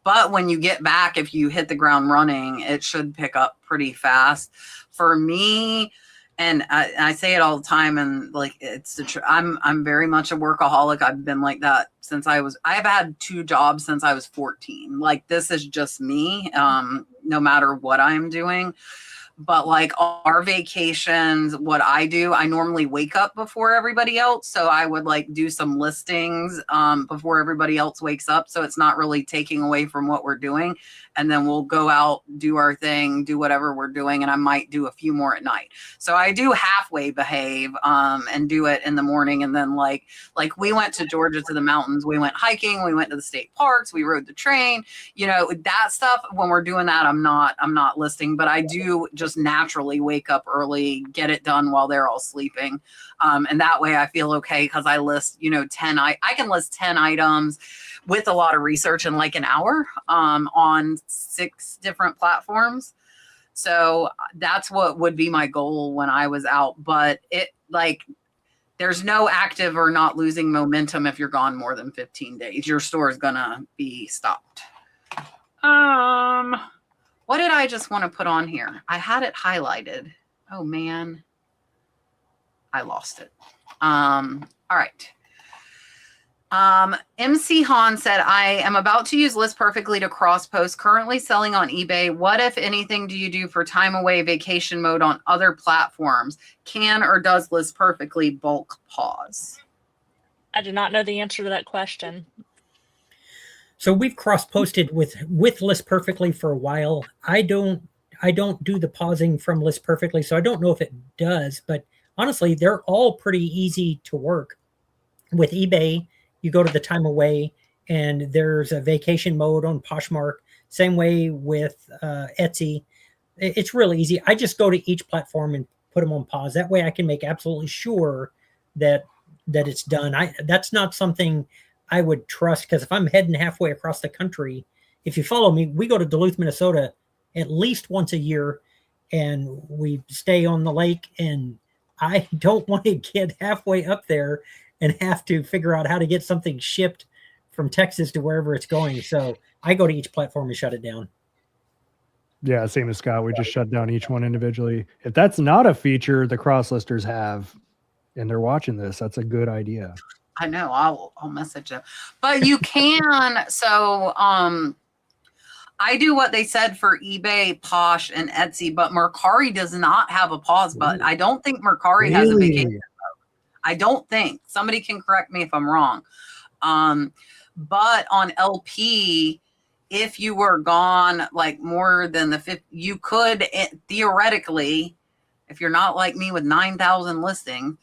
But when you get back, if you hit the ground running, it should pick up pretty fast. For me, and I say it all the time, and like it's the I'm very much a workaholic. I've been like that since I've had 2 jobs since I was 14. Like this is just me, no matter what I'm doing. But like our vacations, what I do, I normally wake up before everybody else. So I would like do some listings before everybody else wakes up. So it's not really taking away from what we're doing. And then we'll go out, do our thing, do whatever we're doing. And I might do a few more at night. So I do halfway behave and do it in the morning. And then like we went to Georgia to the mountains. We went hiking. We went to the state parks. We rode the train. You know, that stuff, when we're doing that, I'm not listing. But I do just naturally wake up early, get it done while they're all sleeping. And that way I feel okay because I list, 10, I can list 10 items with a lot of research in like an hour on 6 different platforms. So that's what would be my goal when I was out. But there's no active or not losing momentum if you're gone more than 15 days. Your store is gonna be stopped. What did I just want to put on here? I had it highlighted. Oh man, I lost it. All right. MC Han said, I am about to use List Perfectly to cross post, currently selling on eBay. What, if anything, do you do for time away vacation mode on other platforms? Can or does List Perfectly bulk pause? I do not know the answer to that question. So we've cross-posted with List Perfectly for a while. I don't do the pausing from List Perfectly, so I don't know if it does, but honestly, they're all pretty easy to work. With eBay, you go to the time away, and there's a vacation mode on Poshmark. Same way with Etsy. It's really easy. I just go to each platform and put them on pause. That way I can make absolutely sure that it's done. That's not something I would trust, because if I'm heading halfway across the country, if you follow me, we go to Duluth, Minnesota at least once a year, and we stay on the lake, and I don't want to get halfway up there and have to figure out how to get something shipped from Texas to wherever it's going. So I go to each platform and shut it down. Yeah, same as Scott. We just shut down each one individually. If that's not a feature the cross listers have and they're watching this, that's a good idea. I know. I'll message them. But you can. So I do what they said for eBay, Posh, and Etsy, but Mercari does not have a pause button. I don't think Mercari has a vacation mode. I don't think. Somebody can correct me if I'm wrong. But on LP, if you were gone like more than the 50, you could theoretically, if you're not like me with 9,000 listings,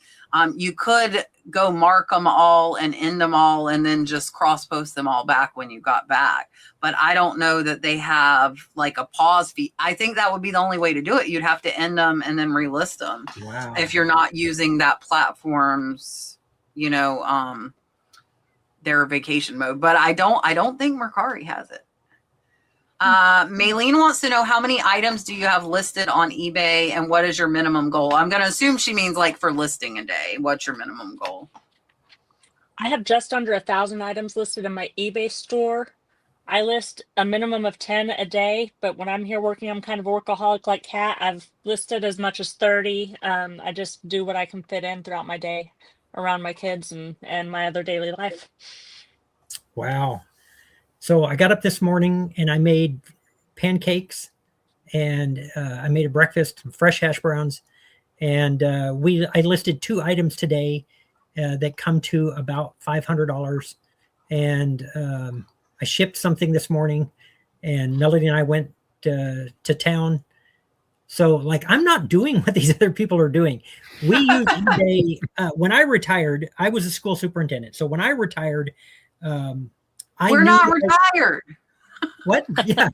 you could go mark them all and end them all and then just cross post them all back when you got back. But I don't know that they have like a pause fee. I think that would be the only way to do it. You'd have to end them and then relist them. Wow. If you're not using that platform's, their vacation mode. But I don't think Mercari has it. Maylene wants to know, how many items do you have listed on eBay and what is your minimum goal? I'm going to assume she means like for listing a day. What's your minimum goal? I have just under 1,000 items listed in my eBay store. I list a minimum of 10 a day, but when I'm here working, I'm kind of a workaholic like Kat. I've listed as much as 30. I just do what I can fit in throughout my day around my kids and my other daily life. Wow. So I got up this morning and I made pancakes and I made a breakfast, fresh hash browns. And I listed 2 items today that come to about $500. And I shipped something this morning, and Melody and I went to town. So, like, I'm not doing what these other people are doing. We use eBay. When I retired, I was a school superintendent. So when I retired, We're not retired. What? Yeah.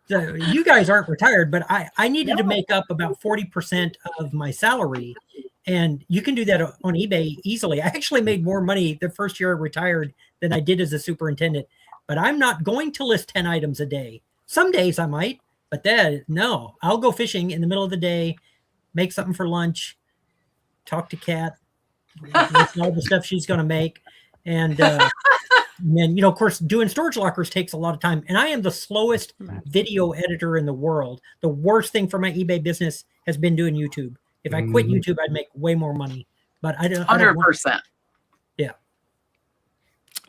You guys aren't retired, but I needed to make up about 40% of my salary. And you can do that on eBay easily. I actually made more money the first year I retired than I did as a superintendent. But I'm not going to list 10 items a day. Some days I might, but then no. I'll go fishing in the middle of the day, make something for lunch, talk to Kat, list all the stuff she's going to make. And then, of course, doing storage lockers takes a lot of time. And I am the slowest video editor in the world. The worst thing for my eBay business has been doing YouTube. If I quit YouTube, I'd make way more money. But I don't. 100%. Yeah.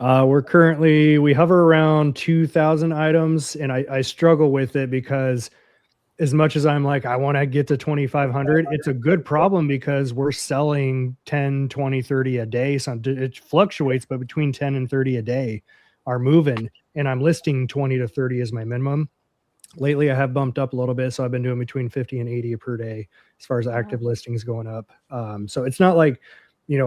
We hover around 2,000 items, and I struggle with it because as much as I'm like, I want to get to 2,500, it's a good problem because we're selling 10, 20, 30 a day. So it fluctuates, but between 10 and 30 a day are moving, and I'm listing 20 to 30 as my minimum. Lately, I have bumped up a little bit. So I've been doing between 50 and 80 per day as far as active listings going up. So it's not like,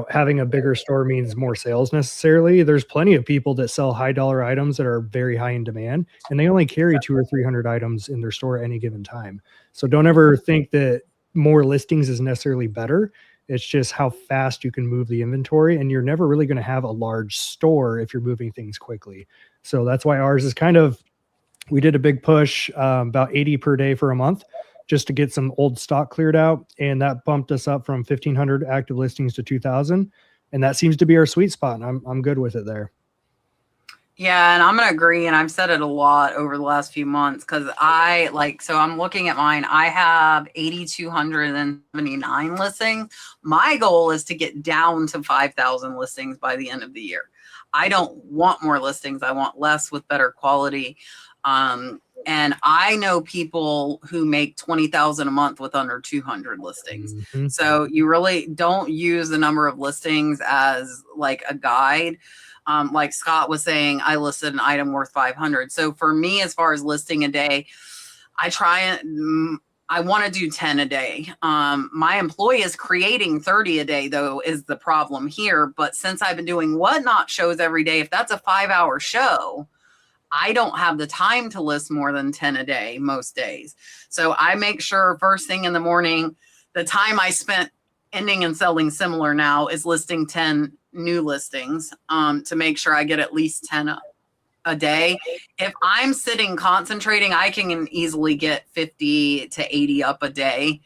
having a bigger store means more sales necessarily. There's plenty of people that sell high dollar items that are very high in demand, and they only carry 200 or 300 items in their store at any given time. So don't ever think that more listings is necessarily better. It's just how fast you can move the inventory, and you're never really going to have a large store if you're moving things quickly. So that's why ours is we did a big push, about 80 per day for a month, just to get some old stock cleared out. And that bumped us up from 1,500 active listings to 2,000. And that seems to be our sweet spot. And I'm good with it there. Yeah, and I'm going to agree. And I've said it a lot over the last few months because so I'm looking at mine. I have 8,279 listings. My goal is to get down to 5,000 listings by the end of the year. I don't want more listings. I want less with better quality. And I know people who make 20,000 a month with under 200 listings. Mm-hmm. So you really don't use the number of listings as like a guide. Like Scott was saying, I listed an item worth 500. So for me, as far as listing a day, I want to do 10 a day. My employee is creating 30 a day, though, is the problem here. But since I've been doing Whatnot shows every day, if that's a 5-hour show, I don't have the time to list more than 10 a day most days. So I make sure first thing in the morning, the time I spent ending and selling similar now is listing 10 new listings to make sure I get at least 10 a day. If I'm sitting concentrating, I can easily get 50 to 80 up a day.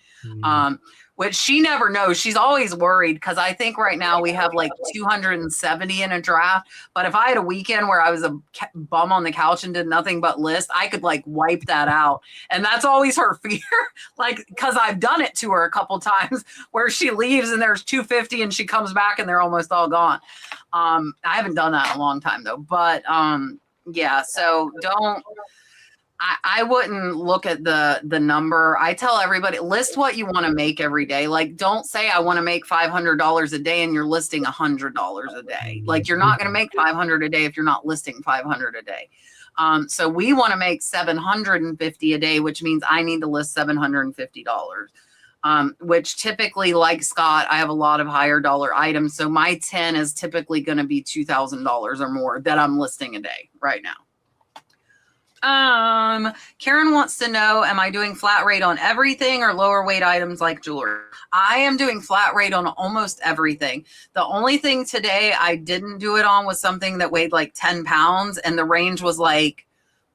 Which she never knows. She's always worried because I think right now we have like 270 in a draft. But if I had a weekend where I was a bum on the couch and did nothing but list, I could like wipe that out. And that's always her fear. Like, because I've done it to her a couple times where she leaves and there's 250 and she comes back and they're almost all gone. I haven't done that in a long time though. But yeah, so I wouldn't look at the number. I tell everybody, list what you want to make every day. Like, don't say I want to make $500 a day and you're listing $100 a day. Like, you're not going to make 500 a day if you're not listing 500 a day. So we want to make 750 a day, which means I need to list $750. Which typically, like Scott, I have a lot of higher dollar items. So my 10 is typically going to be $2,000 or more that I'm listing a day right now. Karen wants to know, am I doing flat rate on everything or lower weight items like jewelry? I am doing flat rate on almost everything. The only thing today I didn't do it on was something that weighed like 10 pounds and the range was like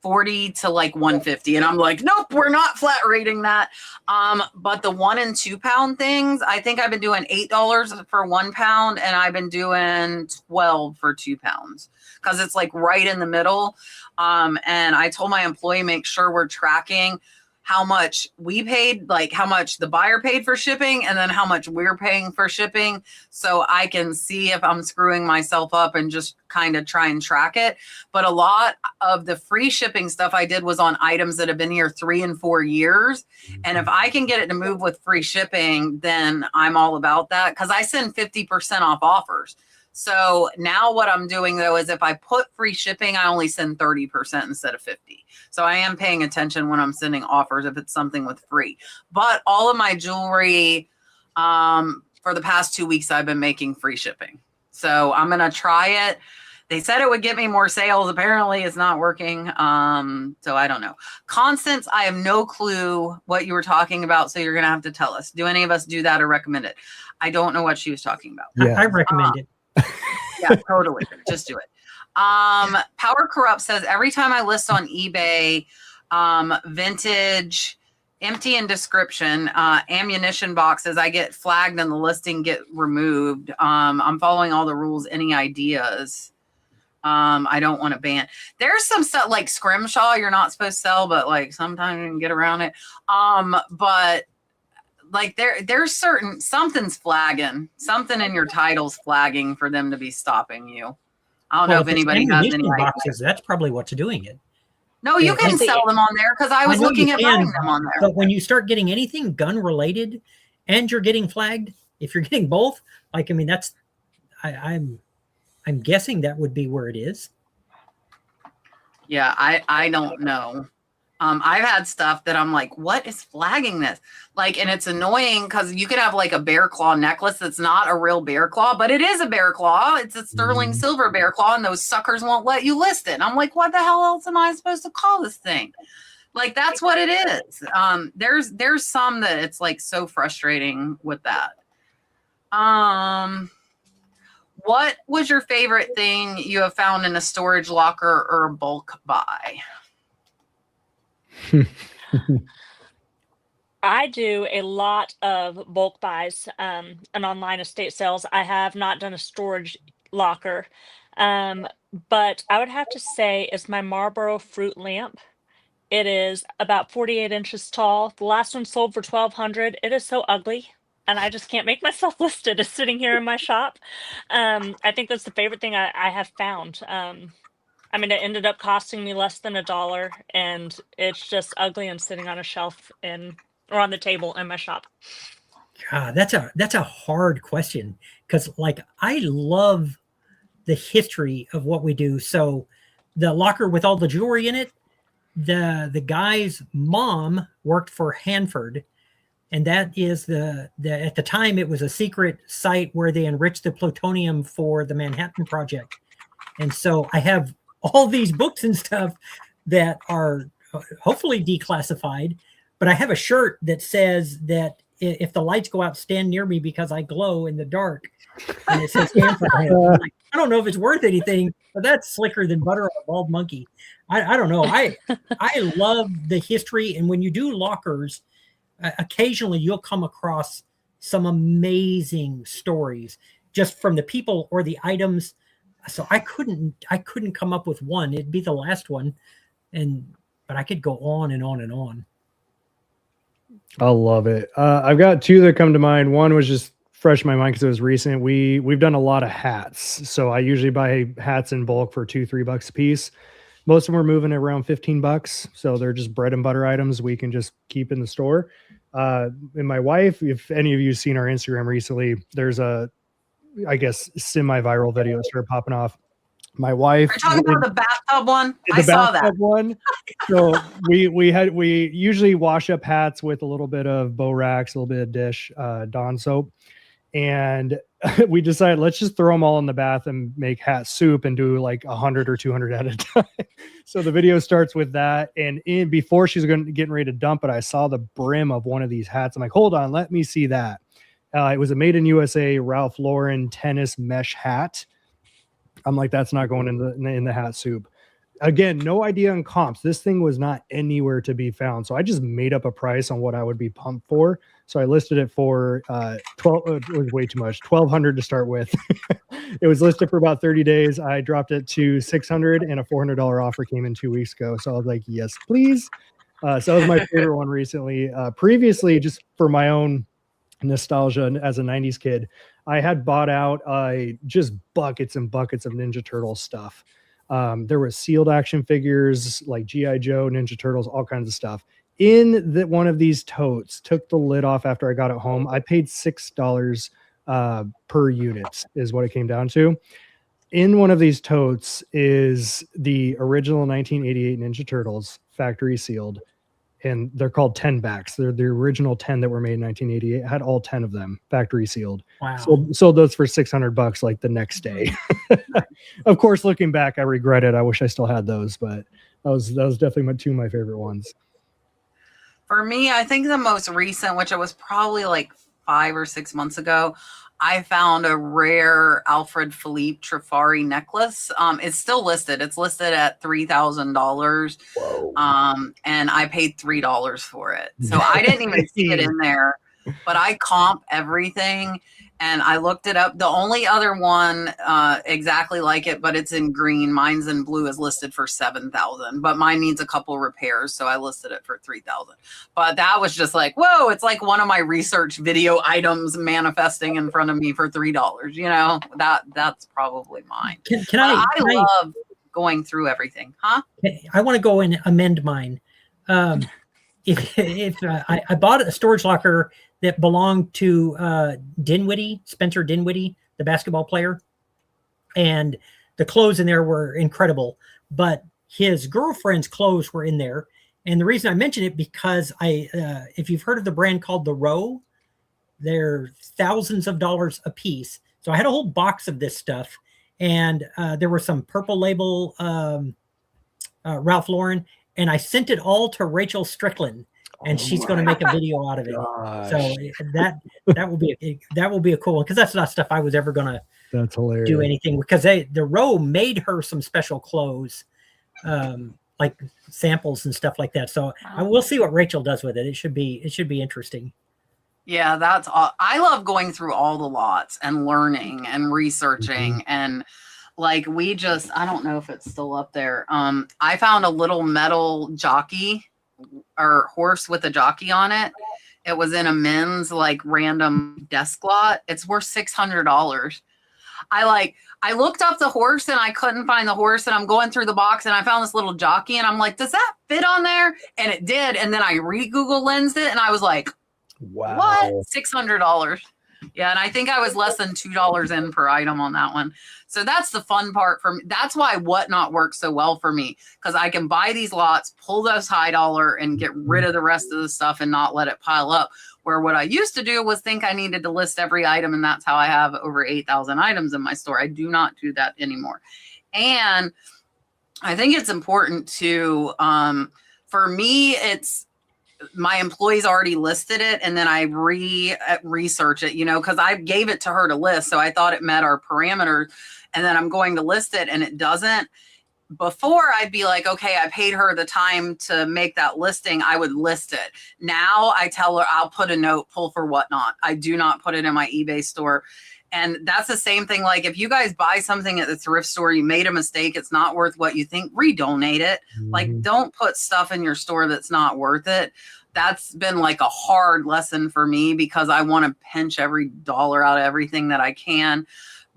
$40 to like $150, and I'm like, nope, we're not flat rating that. But the 1 and 2 pound things, I think I've been doing $8 for 1 pound, and I've been doing 12 for 2 pounds because it's like right in the middle. And I told my employee, make sure we're tracking how much we paid, like how much the buyer paid for shipping, and then how much we're paying for shipping, so I can see if I'm screwing myself up and just kind of try and track it. But a lot of the free shipping stuff I did was on items that have been here 3 and 4 years. And if I can get it to move with free shipping, then I'm all about that, because I send 50% off offers. So now what I'm doing though is if I put free shipping, I only send 30% instead of 50. So I am paying attention when I'm sending offers if it's something with free. But all of my jewelry, for the past 2 weeks, I've been making free shipping. So I'm going to try it. They said it would get me more sales. Apparently it's not working. So I don't know. Constance, I have no clue what you were talking about. So you're going to have to tell us. Do any of us do that or recommend it? I don't know what she was talking about. Yeah. I recommend it. Yeah, totally. Just do it. Power Corrupt says, every time I list on eBay, vintage, empty in description, ammunition boxes, I get flagged and the listing get removed. I'm following all the rules. Any ideas? I don't want to ban. There's some stuff like scrimshaw you're not supposed to sell, but like sometimes you can get around it. But like there's certain, something's flagging, something in your title's flagging for them to be stopping you. I don't know if anybody has any ammunition idea. boxes, that's probably what's doing it. No, you can sell them on there because I was looking at buying them on there. But when you start getting anything gun related and you're getting flagged, if you're getting both, like, I mean, that's, I'm guessing that would be where it is. Yeah, I don't know. I've had stuff that I'm like, what is flagging this? Like, and it's annoying because you could have like a bear claw necklace that's not a real bear claw, but it is a bear claw. It's a sterling silver bear claw, and those suckers won't let you list it. And I'm like, what the hell else am I supposed to call this thing? Like, that's what it is. There's some that it's like so frustrating with that. What was your favorite thing you have found in a storage locker or a bulk buy? I do a lot of bulk buys and online estate sales. I have not done a storage locker, but I would have to say is my Marlboro fruit lamp. It is about 48 inches tall. The last one sold for $1,200. It is so ugly, and I just can't make myself list it. It's sitting here in my shop. I think that's the favorite thing I have found. I mean, it ended up costing me less than $1, and it's just ugly and sitting on a shelf or on the table in my shop. God, that's a hard question, because like I love the history of what we do. So the locker with all the jewelry in it, the guy's mom worked for Hanford, and that is the at the time it was a secret site where they enriched the plutonium for the Manhattan Project. And so I have all these books and stuff that are hopefully declassified, but I have a shirt that says that if the lights go out, stand near me because I glow in the dark. And it says Hanford. Like, I don't know if it's worth anything, but that's slicker than butter on a bald monkey. I don't know. I love the history. And when you do lockers, occasionally you'll come across some amazing stories just from the people or the items. So I couldn't come up with one. It'd be the last one. But I could go on and on and on. I love it. I've got two that come to mind. One was just fresh in my mind because it was recent. We've done a lot of hats. So I usually buy hats in bulk for $2-3 a piece. Most of them are moving at around $15. So they're just bread and butter items we can just keep in the store. And my wife, if any of you have seen our Instagram recently, there's a, I guess, semi-viral video started popping off. My wife. Are you talking about the bathtub one? I saw that one. So we usually wash up hats with a little bit of Borax, a little bit of dish, Dawn soap. And we decided, let's just throw them all in the bath and make hat soup and do like 100 or 200 at a time. So the video starts with that. And before she's getting ready to dump it, I saw the brim of one of these hats. I'm like, hold on, let me see that. It was a made in USA Ralph Lauren tennis mesh hat. I'm like, that's not going in the hat soup. again, no idea on comps. This thing was not anywhere to be found. So I just made up a price on what I would be pumped for. So I listed it for 12, it was way too much, 1,200 to start with. It was listed for about 30 days. I dropped it to 600 and a $400 offer came in 2 weeks ago. So I was like, yes, please. So that was my favorite one recently. Previously, just for my own nostalgia as a 90s kid, I had bought out just buckets and buckets of Ninja Turtle stuff. There was sealed action figures like G.I. Joe, Ninja Turtles, all kinds of stuff. In one of these totes, took the lid off after I got it home. I paid $6 per unit is what it came down to. In one of these totes is the original 1988 Ninja Turtles, factory sealed, and they're called 10 backs. They're the original 10 that were made in 1988. I had all 10 of them factory sealed. Wow. Sold those for $600 like the next day. Of course, looking back, I regret it. I wish I still had those, but that was definitely two of my favorite ones. For me, I think the most recent, which it was probably like 5 or 6 months ago, I found a rare Alfred Philippe Trifari necklace. It's still listed. It's listed at $3,000. And I paid $3 for it. So I didn't even see it in there, but I comp everything and I looked it up. The only other one exactly like it, but it's in green. Mine's in blue, is listed for $7,000, but mine needs a couple repairs. So I listed it for $3,000. But that was just like, whoa, it's like one of my research video items manifesting in front of me for $3. You know, that's probably mine. I love going through everything. Huh? I want to go and amend mine. If I bought a storage locker that belonged to Dinwiddie, Spencer Dinwiddie, the basketball player, and the clothes in there were incredible, but his girlfriend's clothes were in there. And the reason I mention it, because if you've heard of the brand called The Row, they're thousands of dollars a piece. So I had a whole box of this stuff, and there were some purple label Ralph Lauren, and I sent it all to Rachel Strickland, and she's going to make a video out of it. Gosh. So that will be a cool one, because that's not stuff I was ever going to That's hilarious. do anything, because the Row made her some special clothes, like samples and stuff like that. So I will see what Rachel does with it. It should be interesting. Yeah, that's all. I love going through all the lots and learning and researching. And like I don't know if it's still up there. I found a little metal jockey or horse with a jockey on it. It was in a men's like random desk lot. It's worth $600. I looked up the horse and I couldn't find the horse, and I'm going through the box and I found this little jockey and I'm like, does that fit on there? And it did. And then I Google lensed it and I was like, wow, what? $600. Yeah. And I think I was less than $2 in per item on that one. So that's the fun part for me. That's why Whatnot works so well for me, because I can buy these lots, pull those high dollar, and get rid of the rest of the stuff and not let it pile up. Where what I used to do was think I needed to list every item, and that's how I have over 8,000 items in my store. I do not do that anymore. And I think it's important to, for me, it's, my employees already listed it, and then I research it, because I gave it to her to list. So I thought it met our parameters, and then I'm going to list it and it doesn't. Before, I'd be like, okay, I paid her the time to make that listing, I would list it. Now I tell her I'll put a note, pull for Whatnot. I do not put it in my eBay store. And that's the same thing. Like if you guys buy something at the thrift store, you made a mistake, it's not worth what you think, redonate it. Like don't put stuff in your store that's not worth it. That's been like a hard lesson for me, because I want to pinch every dollar out of everything that I can.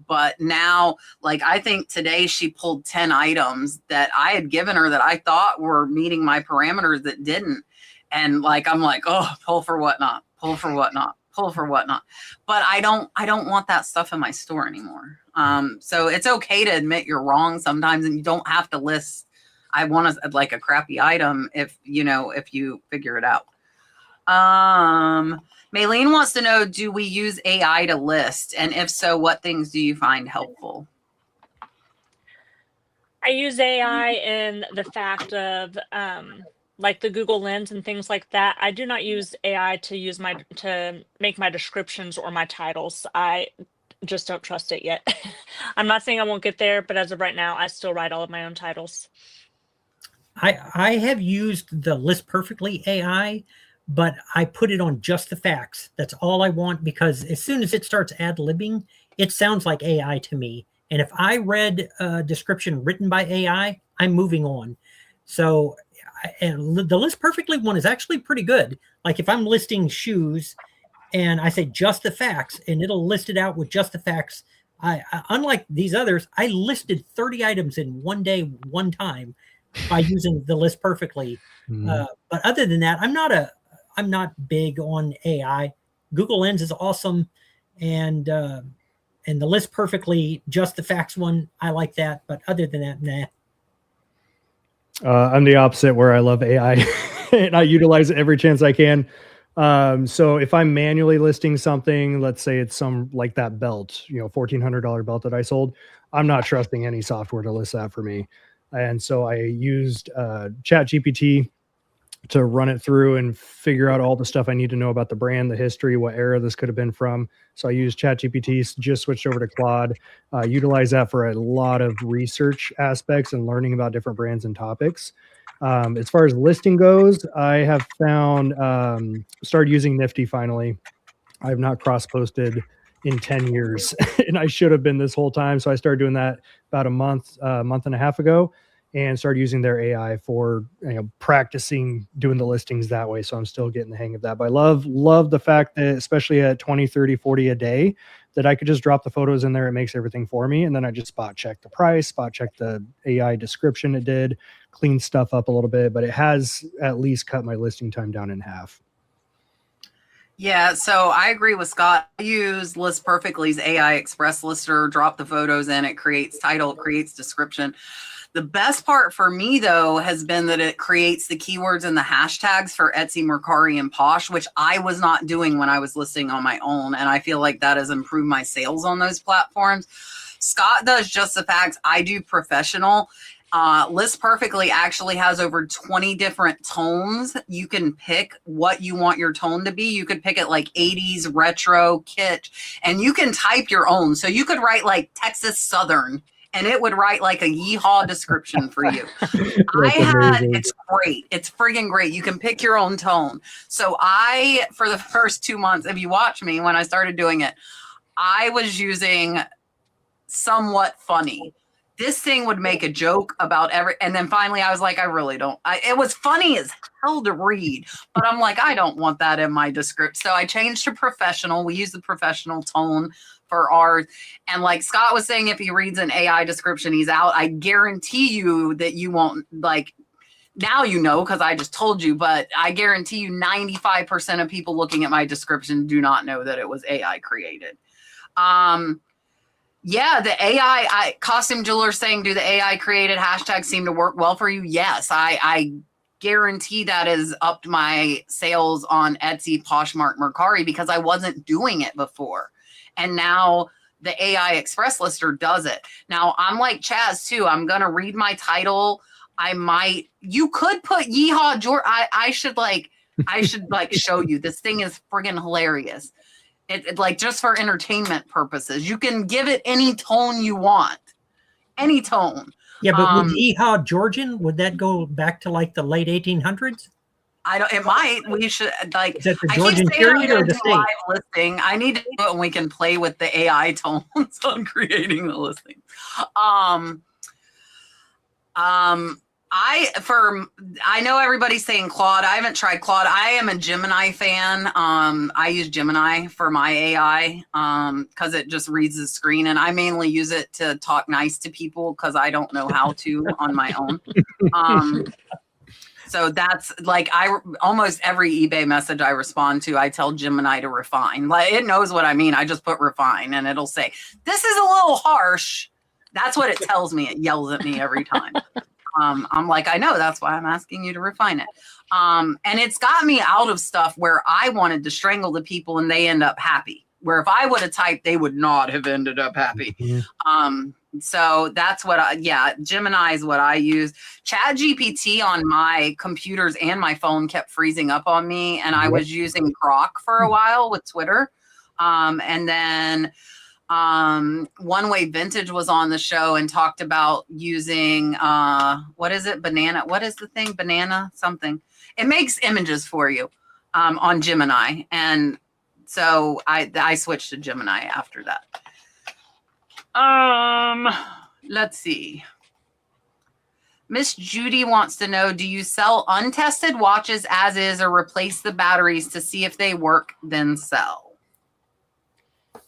But now, like, I think today she pulled 10 items that I had given her that I thought were meeting my parameters that didn't. And like, I'm like, oh, pull for Whatnot, pull for Whatnot, pull for Whatnot. But I don't want that stuff in my store anymore. So it's okay to admit you're wrong sometimes, and you don't have to list, I want to like a crappy item if you figure it out. Maylene wants to know, do we use AI to list? And if so, what things do you find helpful? I use AI in the fact of like the Google Lens and things like that. I do not use AI to make my descriptions or my titles. I just don't trust it yet. I'm not saying I won't get there, but as of right now, I still write all of my own titles. I have used the List Perfectly AI, but I put it on just the facts. That's all I want, because as soon as it starts ad-libbing, it sounds like AI to me. And if I read a description written by AI, I'm moving on. So, and the List Perfectly one is actually pretty good. Like if I'm listing shoes and I say just the facts, and it'll list it out with just the facts. I unlike these others, I listed 30 items in one day, one time, by using the List Perfectly. But other than that, I'm not big on AI. Google Lens is awesome, and the List Perfectly, just the facts one, I like that. But other than that, nah. I'm the opposite, where I love AI and I utilize it every chance I can. So if I'm manually listing something, let's say it's some like that belt, $1,400 belt that I sold, I'm not trusting any software to list that for me. And so I used ChatGPT to run it through and figure out all the stuff I need to know about the brand, the history, what era this could have been from. So I used ChatGPT, just switched over to Claude, utilize that for a lot of research aspects and learning about different brands and topics. As far as listing goes, I have found, started using Nifty finally. I have not cross-posted in 10 years, and I should have been this whole time. So I started doing that about a month and a half ago, and started using their AI for practicing doing the listings that way. So I'm still getting the hang of that. But I love the fact that, especially at 20, 30, 40 a day, that I could just drop the photos in there. It makes everything for me. And then I just spot check the price, spot check the AI description it did, clean stuff up a little bit, but it has at least cut my listing time down in half. Yeah, so I agree with Scott. I use List Perfectly's AI Express Lister, drop the photos in, it creates title, it creates description. The best part for me, though, has been that it creates the keywords and the hashtags for Etsy, Mercari, and Posh, which I was not doing when I was listing on my own. And I feel like that has improved my sales on those platforms. Scott does just the facts. I do professional. List Perfectly actually has over 20 different tones. You can pick what you want your tone to be. You could pick it like 80s, retro, kitsch, and you can type your own. So you could write like Texas Southern, and it would write like a yeehaw description for you. It's great. It's friggin' great. You can pick your own tone. So for the first 2 months, if you watch me, when I started doing it, I was using somewhat funny. This thing would make a joke about and then finally I was like, I really don't. It was funny as hell to read, but I'm like, I don't want that in my description. So I changed to professional. We use the professional tone for ours. And like Scott was saying, if he reads an AI description, he's out. I guarantee you that you won't, like, now you know, because I just told you, but I guarantee you 95% of people looking at my description do not know that it was AI created. Yeah, the AI, Costume Jeweler saying, do the AI created hashtags seem to work well for you? Yes, I guarantee that has upped my sales on Etsy, Poshmark, Mercari, because I wasn't doing it before. And now the AI Express Lister does it. Now, I'm like Chaz, too. I'm going to read my title. You could put Yeehaw George. I should show you. This thing is friggin' hilarious. It like just for entertainment purposes. You can give it any tone you want. Any tone. Yeah, but with Yeehaw Georgian, would that go back to like the late 1800s? It might. We should like. Is that the Georgian period or the state? Live listing. I need to do it, and we can play with the AI tones on creating the listing. I know everybody's saying Claude. I haven't tried Claude. I am a Gemini fan. I use Gemini for my AI because it just reads the screen, and I mainly use it to talk nice to people because I don't know how to on my own. So that's like almost every eBay message I respond to, I tell Gemini to refine. Like it knows what I mean. I just put refine, and it'll say, "This is a little harsh." That's what it tells me. It yells at me every time. I'm like, I know, that's why I'm asking you to refine it. And it's got me out of stuff where I wanted to strangle the people and they end up happy. Where if I would have typed, they would not have ended up happy. Mm-hmm. So that's what Gemini is what I use. ChatGPT on my computers and my phone kept freezing up on me. And I was using Grok for a while with Twitter. And then One Way Vintage was on the show and talked about using what is it? Banana. What is the thing? Banana something. It makes images for you on Gemini, and so I switched to Gemini after that. Let's see. Miss Judy wants to know, do you sell untested watches as is or replace the batteries to see if they work, then sell?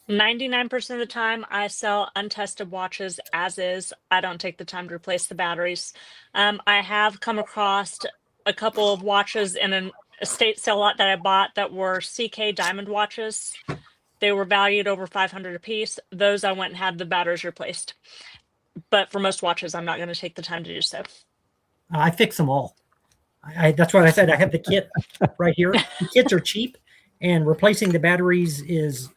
99% of the time, I sell untested watches as is. I don't take the time to replace the batteries. I have come across a couple of watches in an estate sale lot that I bought that were CK diamond watches. They were valued over $500 a piece. Those I went and had the batteries replaced. But for most watches, I'm not going to take the time to do so. I fix them all. That's what I said. I have the kit right here. The kits are cheap, and replacing the batteries is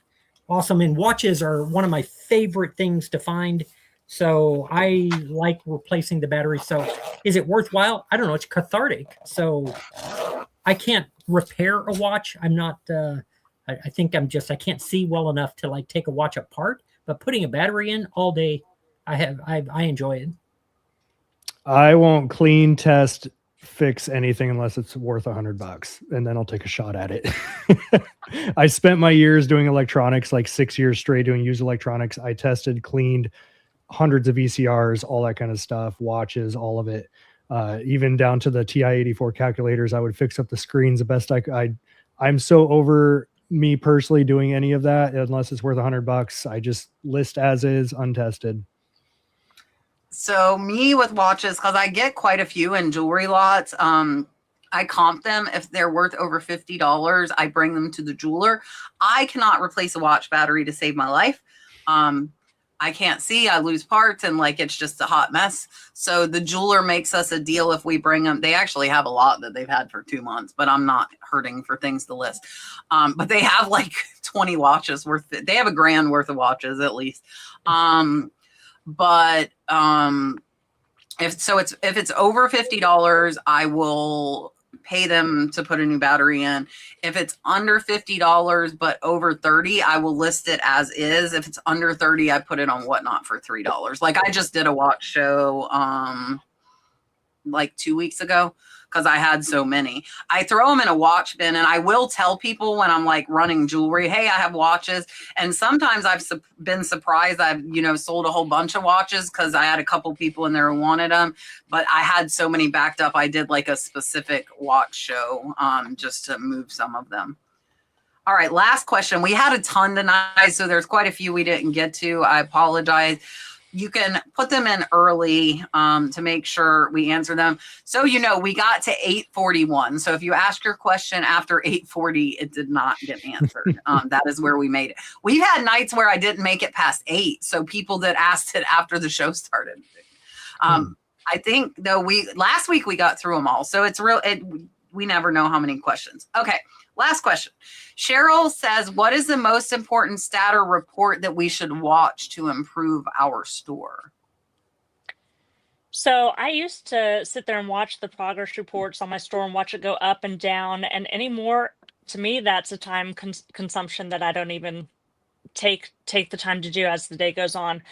awesome. And watches are one of my favorite things to find. So I like replacing the batteries. So is it worthwhile? I don't know. It's cathartic. So I can't repair a watch. I'm not, I think I can't see well enough to like take a watch apart, but putting a battery in all day, I enjoy it. I won't clean, test, fix anything unless it's worth $100, and then I'll take a shot at it. I spent my years doing electronics, like 6 years straight doing used electronics. I tested, cleaned hundreds of VCRs, all that kind of stuff, watches, all of it. Even down to the TI-84 calculators, I would fix up the screens the best I could. I'm so over me personally doing any of that unless it's worth $100. I just list as is, untested. So me with watches, because I get quite a few in jewelry lots. I comp them. If they're worth over $50, I bring them to the jeweler. I cannot replace a watch battery to save my life. I can't see, I lose parts, and like it's just a hot mess. So the jeweler makes us a deal if we bring them. They actually have a lot that they've had for 2 months, but I'm not hurting for things to list. But they have like 20 watches worth. They have $1,000 worth of watches at least. If it's over $50, I will pay them to put a new battery in. If it's under $50 but over 30, I will list it as is. If it's under 30, I put it on Whatnot for $3. Like I just did a watch show like 2 weeks ago because I had so many. I throw them in a watch bin, and I will tell people when I'm like running jewelry, hey, I have watches. And sometimes I've been surprised. I've, sold a whole bunch of watches because I had a couple people in there who wanted them, but I had so many backed up. I did like a specific watch show just to move some of them. All right, last question. We had a ton tonight, so there's quite a few we didn't get to. I apologize. You can put them in early to make sure we answer them. So, we got to 8:41. So if you ask your question after 8:40, it did not get answered. That is where we made it. We've had nights where I didn't make it past 8. So people that asked it after the show started. I think though last week we got through them all. So it's we never know how many questions. Okay. Last question. Cheryl says, what is the most important stat or report that we should watch to improve our store? So I used to sit there and watch the progress reports on my store and watch it go up and down. And anymore, to me, that's a time consumption that I don't even take the time to do as the day goes on.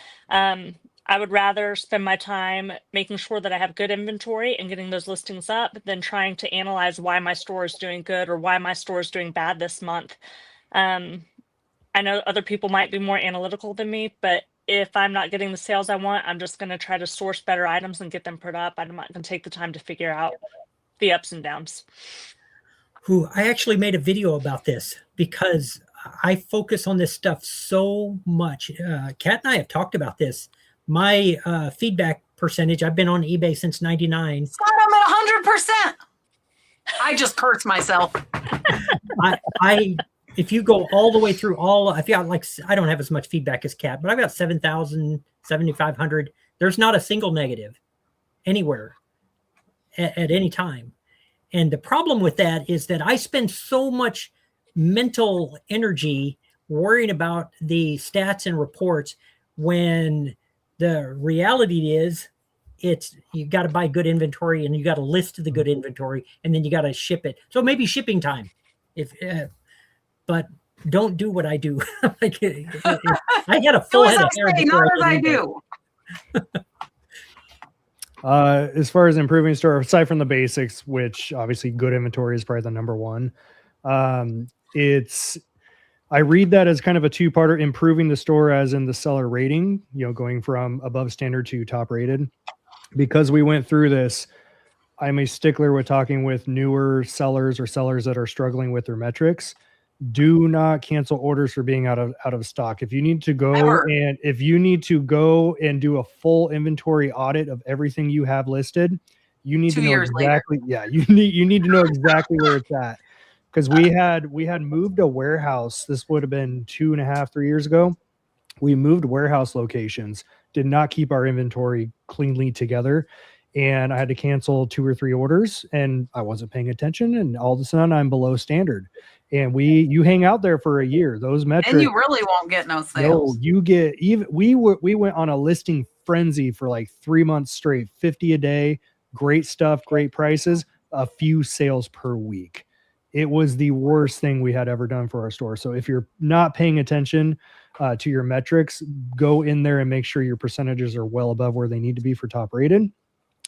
I would rather spend my time making sure that I have good inventory and getting those listings up than trying to analyze why my store is doing good or why my store is doing bad this month. I know other people might be more analytical than me, but if I'm not getting the sales I want, I'm just going to try to source better items and get them put up. I'm not going to take the time to figure out the ups and downs. I actually made a video about this because I focus on this stuff so much. Kat and I have talked about this. My feedback percentage, I've been on eBay since 99. Scott, I'm at 100%. I just cursed myself. If you go all the way through I've got I don't have as much feedback as Kat, but I've got 7,000, 7,500. There's not a single negative anywhere at any time. And the problem with that is that I spend so much mental energy worrying about the stats and reports when the reality is you got to buy good inventory and you got to list the good inventory and then you got to ship it. So maybe shipping time but don't do what I do. Like I had a Do full as head I of hair say, before not as I did eBay. do. As far as improving store, aside from the basics, which obviously good inventory is probably the number one. I read that as kind of a two-parter: improving the store as in the seller rating, going from above standard to top rated. Because we went through this, I'm a stickler with talking with newer sellers or sellers that are struggling with their metrics. Do not cancel orders for being out of stock. If you need to go Ever. and do a full inventory audit of everything you have listed, you need 2 to know years later. exactly. Yeah, you need to know exactly where it's at. Because we had moved a warehouse. This would have been 2.5, 3 years ago. We moved warehouse locations, did not keep our inventory cleanly together, and I had to cancel 2 or 3 orders, and I wasn't paying attention, and all of a sudden I'm below standard. And you hang out there for a year. Those metrics, And you really won't get no sales. no, you get even. We went on a listing frenzy for like 3 months straight, 50 a day, great stuff, great prices, a few sales per week. It was the worst thing we had ever done for our store. So if you're not paying attention to your metrics, go in there and make sure your percentages are well above where they need to be for top rated.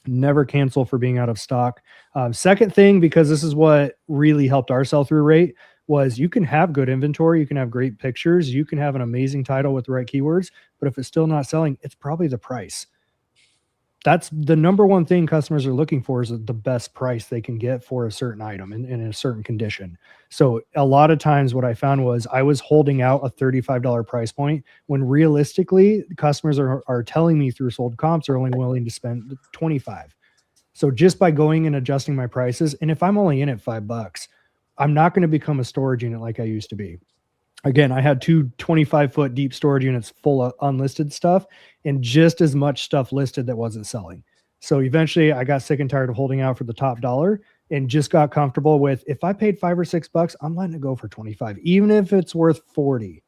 Never cancel for being out of stock. Second thing, because this is what really helped our sell-through rate, was you can have good inventory, you can have great pictures, you can have an amazing title with the right keywords, but if it's still not selling, it's probably the price. That's the number one thing customers are looking for, is the best price they can get for a certain item in a certain condition. So a lot of times what I found was I was holding out a $35 price point when realistically customers are telling me through sold comps are only willing to spend $25. So just by going and adjusting my prices, and if I'm only in at $5, I'm not going to become a storage unit like I used to be. Again, I had 2 25-foot deep storage units full of unlisted stuff and just as much stuff listed that wasn't selling. So eventually I got sick and tired of holding out for the top dollar and just got comfortable with, if I paid $5 or $6, I'm letting it go for 25, even if it's worth 40.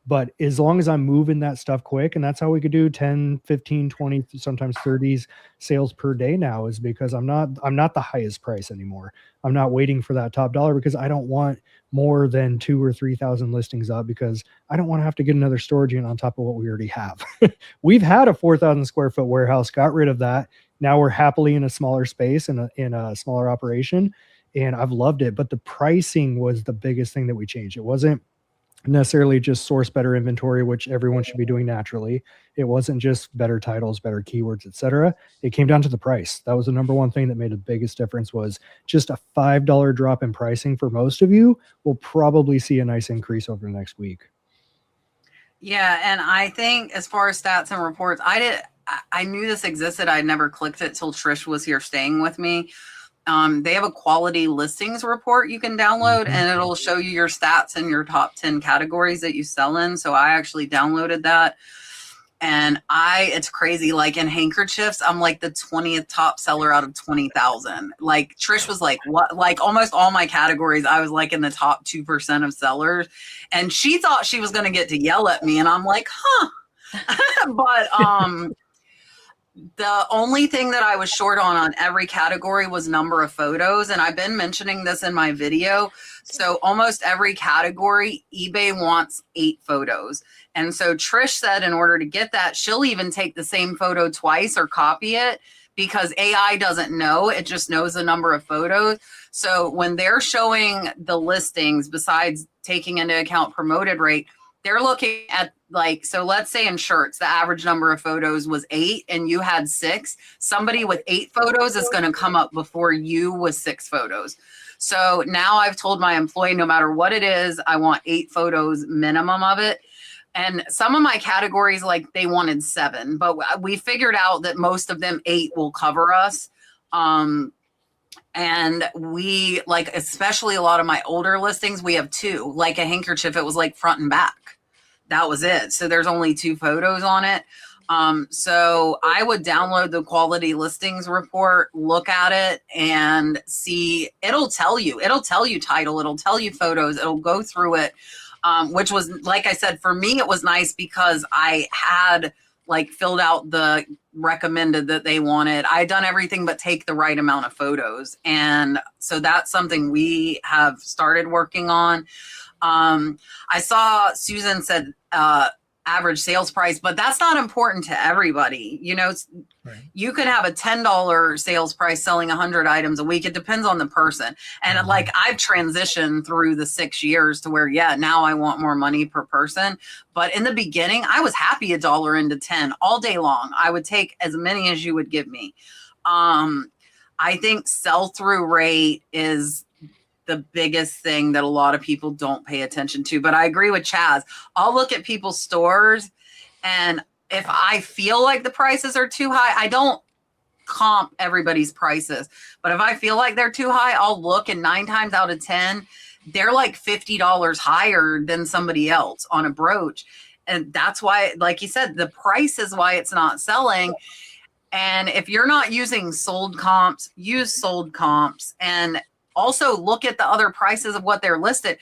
But as long as I'm moving that stuff quick, and that's how we could do 10, 15, 20, sometimes 30s sales per day now, is because I'm not the highest price anymore. I'm not waiting for that top dollar because I don't want more than 2,000 or 3,000 listings up, because I don't want to have to get another storage unit on top of what we already have. We've had a 4,000 square foot warehouse, got rid of that. Now we're happily in a smaller space and in a smaller operation, and I've loved it. But the pricing was the biggest thing that we changed. It wasn't necessarily just source better inventory, which everyone should be doing naturally. It wasn't just better titles, better keywords, etc. It came down to the price. That was the number one thing that made the biggest difference. Was just a $5 drop in pricing for most of you will probably see a nice increase over the next week. Yeah, and I think as far as stats and reports, I knew this existed. I never clicked it till Trish was here staying with me. They have a quality listings report you can download, and it'll show you your stats and your top 10 categories that you sell in. So I actually downloaded that, and it's crazy. Like in handkerchiefs, I'm like the 20th top seller out of 20,000. Like Trish was like, what? Like almost all my categories, I was like in the top 2% of sellers, and she thought she was going to get to yell at me, and I'm like, huh. But the only thing that I was short on every category was number of photos. And I've been mentioning this in my video. So almost every category, eBay wants 8 photos. And so Trish said in order to get that, she'll even take the same photo twice or copy it, because AI doesn't know. It just knows the number of photos. So when they're showing the listings, besides taking into account promoted rate, they're looking at, like, so let's say in shirts, the average number of photos was 8 and you had 6. Somebody with 8 photos is going to come up before you with 6 photos. So now I've told my employee, no matter what it is, I want 8 photos minimum of it. And some of my categories, like they wanted 7, but we figured out that most of them 8 will cover us. And we, like, especially a lot of my older listings, we have 2, like a handkerchief. It was like front and back. That was it. So there's only 2 photos on it. So I would download the quality listings report, look at it and see, it'll tell you title, it'll tell you photos, it'll go through it. Which was, like I said, for me, it was nice because I had like filled out the recommended that they wanted. I had done everything but take the right amount of photos. And so that's something we have started working on. I saw Susan said average sales price, but that's not important to everybody. You know, Right. you could have a $10 sales price selling 100 items a week. It depends on the person. And like I've transitioned through the 6 years to where, yeah, now I want more money per person. But in the beginning, I was happy $1 into 10 all day long. I would take as many as you would give me. I think sell-through rate is the biggest thing that a lot of people don't pay attention to. But I agree with Chaz. I'll look at people's stores, and if I feel like the prices are too high, I don't comp everybody's prices. But if I feel like they're too high, I'll look, and 9 times out of 10, they're like $50 higher than somebody else on a brooch. And that's why, like you said, the price is why it's not selling. And if you're not using sold comps, use sold comps, and also look at the other prices of what they're listed.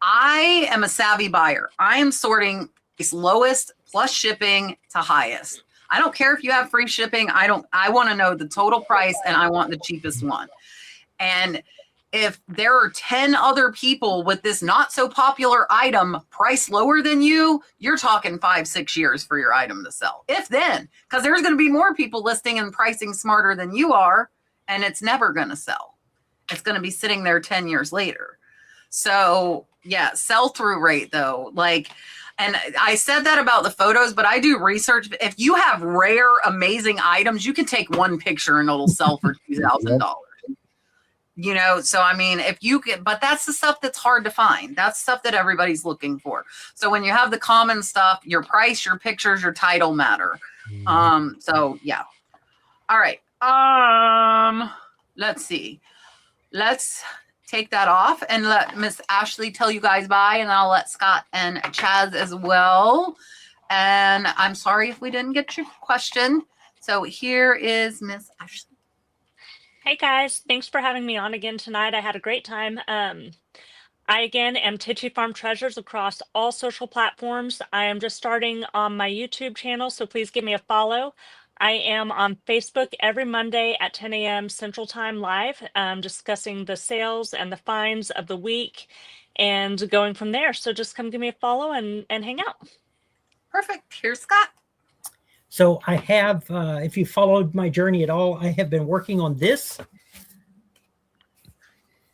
I am a savvy buyer. I am sorting lowest plus shipping to highest. I don't care if you have free shipping. I want to know the total price, and I want the cheapest one. And if there are 10 other people with this not so popular item priced lower than you, you're talking 5-6 years for your item to sell. If then, because there's going to be more people listing and pricing smarter than you are, and it's never going to sell. It's going to be sitting there 10 years later. So yeah, sell-through rate though, like, and I said that about the photos, but I do research. If you have rare, amazing items, you can take one picture and it'll sell for $2,000. You know, so I mean, if you can, but that's the stuff that's hard to find. That's stuff that everybody's looking for. So when you have the common stuff, your price, your pictures, your title matter. So yeah. All right. Let's see. Let's take that off and let Miss Ashley tell you guys bye, and I'll let Scott and Chaz as well. And I'm sorry if we didn't get your question. So here is Miss Ashley. Hey guys, thanks for having me on again tonight. I had a great time. I again am Titchy Farm Treasures across all social platforms. I am just starting on my YouTube channel, so please give me a follow. I am on Facebook every Monday at 10 a.m. Central Time live, discussing the sales and the finds of the week and going from there. So just come give me a follow and hang out. Perfect. Here's Scott. So I have, if you followed my journey at all, I have been working on this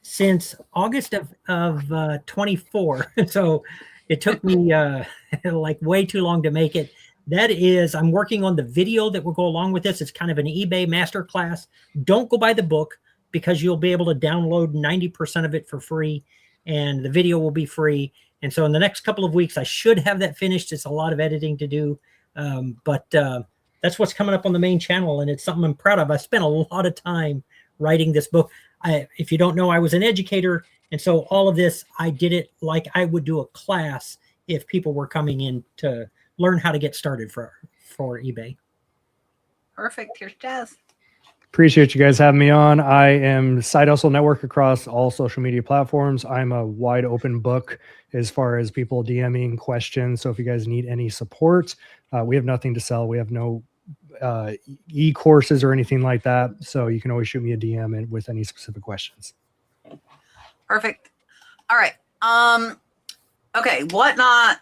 since August of 24. So it took me like way too long to make it. That is, I'm working on the video that will go along with this. It's kind of an eBay masterclass. Don't go buy the book because you'll be able to download 90% of it for free, and the video will be free. And so in the next couple of weeks, I should have that finished. It's a lot of editing to do, but that's what's coming up on the main channel, and it's something I'm proud of. I spent a lot of time writing this book. If you don't know, I was an educator, and so all of this, I did it like I would do a class if people were coming in to learn how to get started for eBay. Perfect. Here's Jazz. Appreciate you guys having me on. I am Side Hustle Network across all social media platforms. I'm a wide open book as far as people DMing questions. So if you guys need any support, we have nothing to sell. We have no e-courses or anything like that. So you can always shoot me a DM with any specific questions. Perfect. All right. Okay. Whatnot.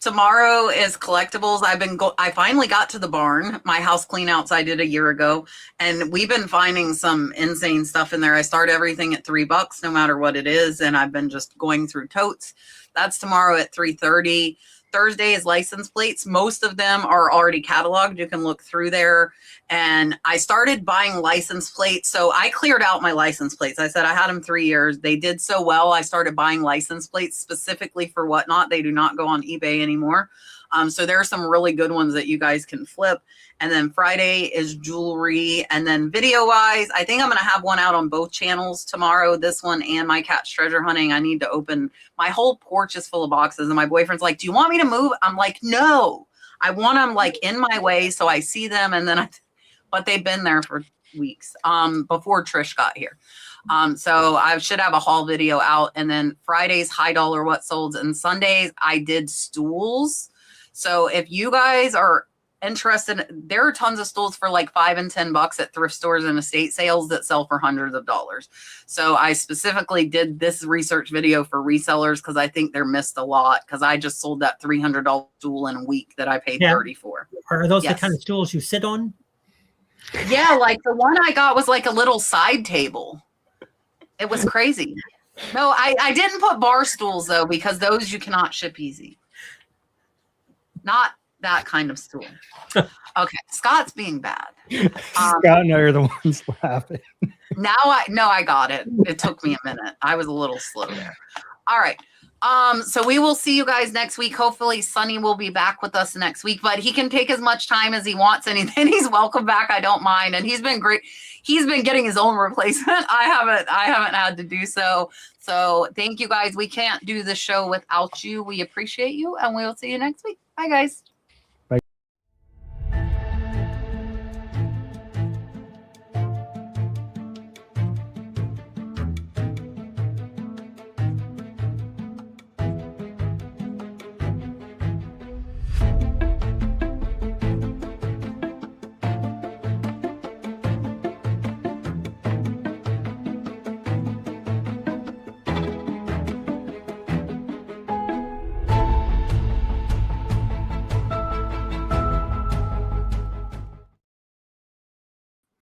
Tomorrow is collectibles. I finally got to the barn. My house clean outs I did a year ago, and we've been finding some insane stuff in there. I start everything at $3 no matter what it is, and I've been just going through totes. That's tomorrow at 3:30. Thursday is license plates. Most of them are already cataloged. You can look through there. And I started buying license plates. So I cleared out my license plates. I said I had them 3 years. They did so well. I started buying license plates specifically for Whatnot. They do not go on eBay anymore. So there are some really good ones that you guys can flip. And then Friday is jewelry. And then video wise, I think I'm going to have one out on both channels tomorrow, this one and my cat's treasure hunting. I need to open, my whole porch is full of boxes. And my boyfriend's like, do you want me to move? I'm like, no, I want them like in my way so I see them. And then but they've been there for weeks before Trish got here. So I should have a haul video out. And then Fridays, high dollar what solds, and Sundays I did stools. So if you guys are interested, there are tons of stools for like $5 and $10 at thrift stores and estate sales that sell for hundreds of dollars. So I specifically did this research video for resellers because I think they're missed a lot, because I just sold that $300 stool in a week that I paid 30 for. Are those Yes. the kind of stools you sit on? Yeah, like the one I got was like a little side table. It was crazy. No, I didn't put bar stools though, because those you cannot ship easy. Not that kind of stool. Okay, Scott's being bad. Scott and I are the ones laughing. Now I got it. It took me a minute. I was a little slow there. All right. So we will see you guys next week. Hopefully Sonny will be back with us next week, but he can take as much time as he wants, and he's welcome back. I don't mind. And he's been great. He's been getting his own replacement. I haven't had to do so. So thank you guys. We can't do the show without you. We appreciate you, and we will see you next week. Bye guys.